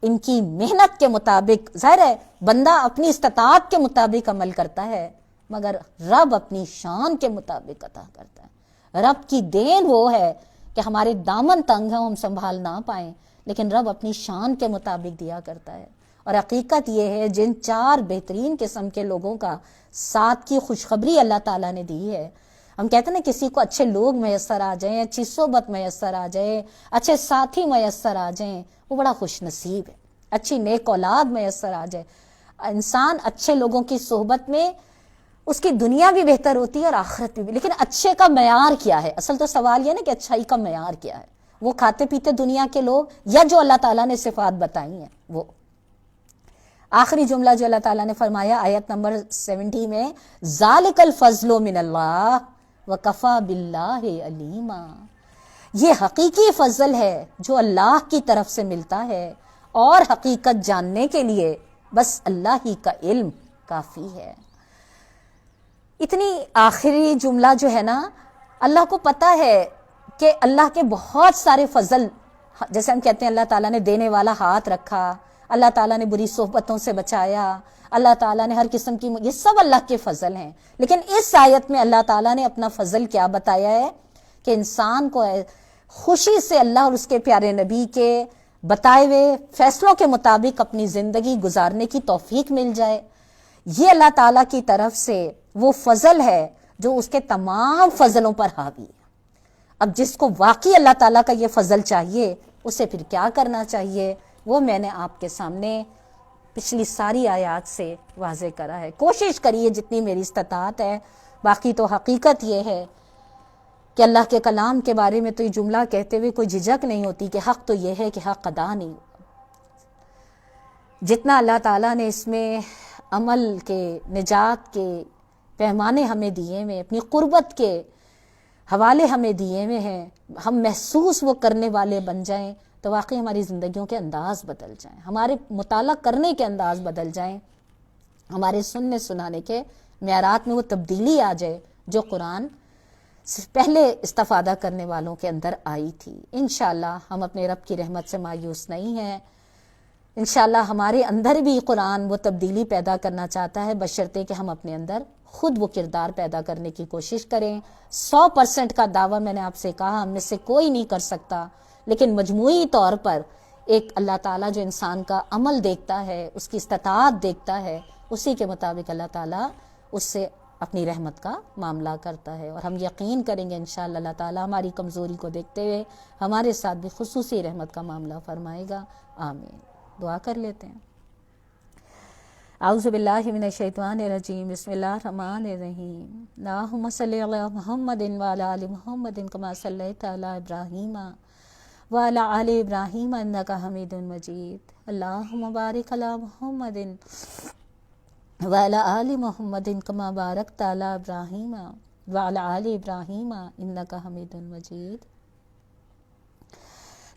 ان کی محنت کے مطابق، ظاہر ہے بندہ اپنی استطاعت کے مطابق عمل کرتا ہے مگر رب اپنی شان کے مطابق عطا کرتا ہے۔ رب کی دین وہ ہے کہ ہمارے دامن تنگ ہیں، ہم سنبھال نہ پائیں، لیکن رب اپنی شان کے مطابق دیا کرتا ہے۔ اور حقیقت یہ ہے جن 4 بہترین قسم کے لوگوں کا ساتھ کی خوشخبری اللہ تعالیٰ نے دی ہے، ہم کہتے ہیں نا کسی کو اچھے لوگ میسر آ جائیں، اچھی صحبت میسر آ جائے، اچھے ساتھی میسر آ جائیں، وہ بڑا خوش نصیب ہے۔ اچھی نیک اولاد میسر آ جائے، انسان اچھے لوگوں کی صحبت میں اس کی دنیا بھی بہتر ہوتی ہے اور آخرت بھی۔ لیکن اچھے کا معیار کیا ہے؟ اصل تو سوال یہ نا کہ اچھائی کا معیار کیا ہے؟ وہ کھاتے پیتے دنیا کے لوگ یا جو اللہ تعالیٰ نے صفات بتائی ہیں وہ؟ آخری جملہ جو اللہ تعالیٰ نے فرمایا آیت نمبر 70 میں، ذالک الفضل من اللہ وکفا باللہ علیما، یہ حقیقی فضل ہے جو اللہ کی طرف سے ملتا ہے اور حقیقت جاننے کے لیے بس اللہ ہی کا علم کافی ہے۔ اتنی آخری جملہ جو ہے نا، اللہ کو پتا ہے کہ اللہ کے بہت سارے فضل، جیسے ہم کہتے ہیں اللہ تعالیٰ نے دینے والا ہاتھ رکھا، اللہ تعالیٰ نے بری صحبتوں سے بچایا، اللہ تعالیٰ نے ہر قسم کی، یہ سب اللہ کے فضل ہیں۔ لیکن اس آیت میں اللہ تعالیٰ نے اپنا فضل کیا بتایا ہے کہ انسان کو خوشی سے اللہ اور اس کے پیارے نبی کے بتائے ہوئے فیصلوں کے مطابق اپنی زندگی گزارنے کی توفیق مل جائے۔ یہ اللہ تعالیٰ کی طرف سے وہ فضل ہے جو اس کے تمام فضلوں پر حاوی ہے۔ اب جس کو واقعی اللہ تعالیٰ کا یہ فضل چاہیے اسے پھر کیا کرنا چاہیے، وہ میں نے آپ کے سامنے پچھلی ساری آیات سے واضح کرا ہے۔ کوشش کریے جتنی میری استطاعت ہے، باقی تو حقیقت یہ ہے کہ اللہ کے کلام کے بارے میں تو یہ جملہ کہتے ہوئے کوئی جھجک نہیں ہوتی کہ حق تو یہ ہے کہ حق ادا نہیں ہوا۔ جتنا اللہ تعالیٰ نے اس میں عمل کے، نجات کے پیمانے ہمیں دیے ہوئے، اپنی قربت کے حوالے ہمیں دیے ہوئے ہیں، ہم محسوس وہ کرنے والے بن جائیں تو واقعی ہماری زندگیوں کے انداز بدل جائیں، ہمارے مطالعہ کرنے کے انداز بدل جائیں، ہمارے سننے سنانے کے معیارات میں وہ تبدیلی آ جائے جو قرآن پہلے استفادہ کرنے والوں کے اندر آئی تھی۔ انشاءاللہ ہم اپنے رب کی رحمت سے مایوس نہیں ہیں، انشاءاللہ ہمارے اندر بھی قرآن وہ تبدیلی پیدا کرنا چاہتا ہے، بشرطے کہ ہم اپنے اندر خود وہ کردار پیدا کرنے کی کوشش کریں۔ 100% کا دعویٰ میں نے آپ سے کہا ہم میں سے کوئی نہیں کر سکتا، لیکن مجموعی طور پر ایک اللہ تعالیٰ جو انسان کا عمل دیکھتا ہے، اس کی استطاعت دیکھتا ہے، اسی کے مطابق اللہ تعالیٰ اس سے اپنی رحمت کا معاملہ کرتا ہے، اور ہم یقین کریں گے انشاءاللہ اللہ تعالیٰ ہماری کمزوری کو دیکھتے ہوئے ہمارے ساتھ بھی خصوصی رحمت کا معاملہ فرمائے گا۔ آمین۔ دعا کر لیتے ہیں۔ اعوذ باللہ من الشیطان الرجیم، بسم اللہ الرحمن الرحیم، اللہم صلی علی محمد وعلی آل محمد کما صلیت علی ابراہیم وعلی آل ابراہیم انک حمید مجید، اللہم بارک علی محمد وعلی آل محمد کما بارکت علی ابراہیم وعلی آل ابراہیم انک حمید مجید۔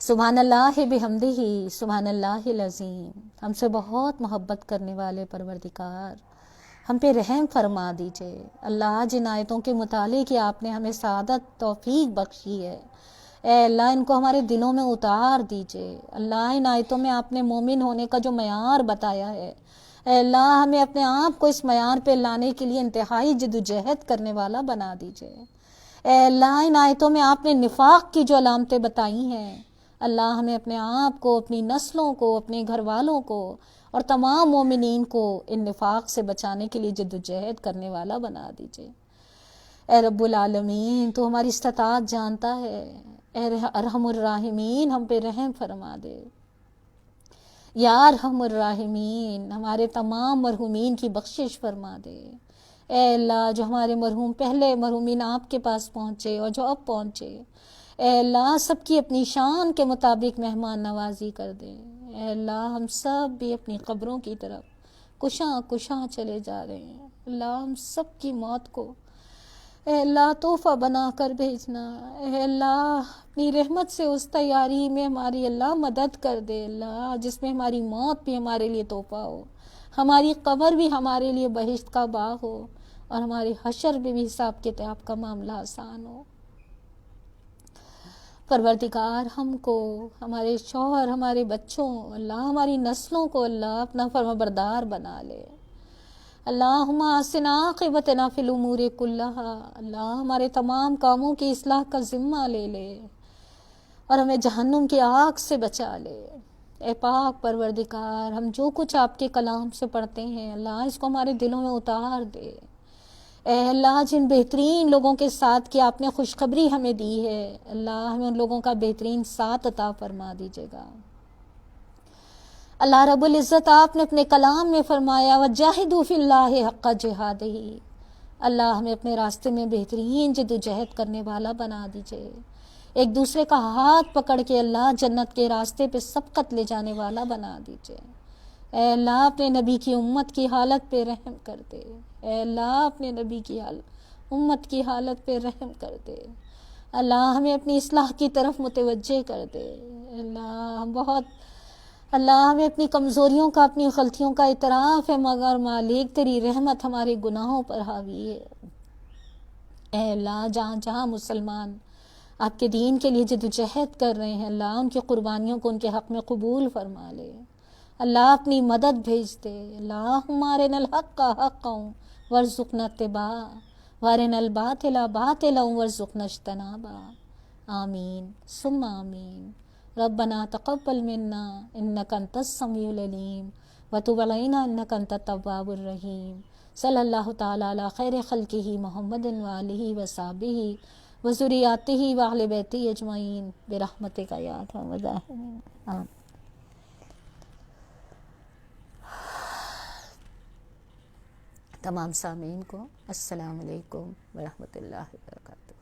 سبحان اللہ بحمدہ، سبحان اللہ العظیم۔ ہم سے بہت محبت کرنے والے پروردگار، ہم پہ رحم فرما دیجئے۔ اللہ جن آیتوں کے مطالعے کی آپ نے ہمیں سعادت توفیق بخشی ہے، اے اللہ ان کو ہمارے دلوں میں اتار دیجئے۔ اللہ ان آیتوں میں آپ نے مومن ہونے کا جو معیار بتایا ہے، اے اللہ ہمیں اپنے آپ کو اس معیار پہ لانے کے لیے انتہائی جدوجہد کرنے والا بنا دیجئے۔ اے اللہ ان آیتوں میں آپ نے نفاق کی جو علامتیں بتائی ہیں، اللہ ہمیں اپنے آپ کو، اپنی نسلوں کو، اپنے گھر والوں کو اور تمام مومنین کو ان نفاق سے بچانے کے لیے جدوجہد کرنے والا بنا دیجئے۔ اے رب العالمین تو ہماری استطاعت جانتا ہے، اے ارحم الراحمین ہم پہ رحم فرما دے۔ یا ارحم الراحمین ہمارے تمام مرحومین کی بخشش فرما دے۔ اے اللہ جو ہمارے مرحوم پہلے مرحومین آپ کے پاس پہنچے اور جو اب پہنچے، اے اللہ سب کی اپنی شان کے مطابق مہمان نوازی کر دے۔ اے اللہ ہم سب بھی اپنی قبروں کی طرف کشاں چلے جا رہے ہیں۔ اللہ ہم سب کی موت کو اے اللہ تحفہ بنا کر بھیجنا، اے اللہ اپنی رحمت سے اس تیاری میں ہماری اللہ مدد کر دے اللہ، جس میں ہماری موت بھی ہمارے لیے تحفہ ہو، ہماری قبر بھی ہمارے لیے بہشت کا باغ ہو، اور ہمارے حشر میں بھی حساب کتاب کا معاملہ آسان ہو۔ پروردگار ہم کو، ہمارے شوہر، ہمارے بچوں، اللہ ہماری نسلوں کو اللہ اپنا فرمانبردار بنا لے۔ اللہم احسن عاقبتنا فی الامور کلہا، اللہ ہمارے تمام کاموں کی اصلاح کا ذمہ لے لے اور ہمیں جہنم کی آگ سے بچا لے۔ اے پاک پروردگار، ہم جو کچھ آپ کے کلام سے پڑھتے ہیں اللہ اس کو ہمارے دلوں میں اتار دے۔ اے اللہ جن بہترین لوگوں کے ساتھ کی آپ نے خوشخبری ہمیں دی ہے اللہ، ہمیں ان لوگوں کا بہترین ساتھ عطا فرما دیجیے گا۔ اللہ رب العزت آپ نے اپنے کلام میں فرمایا وَجَاهِدُوا فِي اللَّهِ حَقَّ جِهَادِهِ، اللہ ہمیں اپنے راستے میں بہترین جد و جہد کرنے والا بنا دیجیے، ایک دوسرے کا ہاتھ پکڑ کے اللہ جنت کے راستے پہ سبقت لے جانے والا بنا دیجیے۔ اے اللہ اپنے نبی کی امت کی حالت پہ رحم کر دے، اے اللہ اپنے نبی کی امت کی حالت پہ رحم کر دے، اللہ ہمیں اپنی اصلاح کی طرف متوجہ کر دے۔ اللہ ہمیں اپنی کمزوریوں کا، اپنی غلطیوں کا اعتراف ہے، مگر مالک تیری رحمت ہمارے گناہوں پر حاوی ہے۔ اے اللہ جہاں جہاں مسلمان آپ کے دین کے لیے جدوجہد کر رہے ہیں اللہ ان کی قربانیوں کو ان کے حق میں قبول فرما لے، اللہ اپنی مدد بھیج دے۔ اللہم ارنا الحق حقا وارزقنا اتباعہ وارنا الباطل باطلا وارزقنا اجتنابہ، آمین ثم آمین۔ ربنا تقبل منا انک انت السمیع العلیم وتب علینا انک انت التواب الرحیم۔ صلی اللہ تعالی علی خیر خلقہ محمد وآلہ وصحبہ وذریاتہ واہل بیتہ اجمعین برحمتک یا ارحم الراحمین، آمین۔ تمام سامعین کو السلام علیکم ورحمۃ اللہ وبرکاتہ۔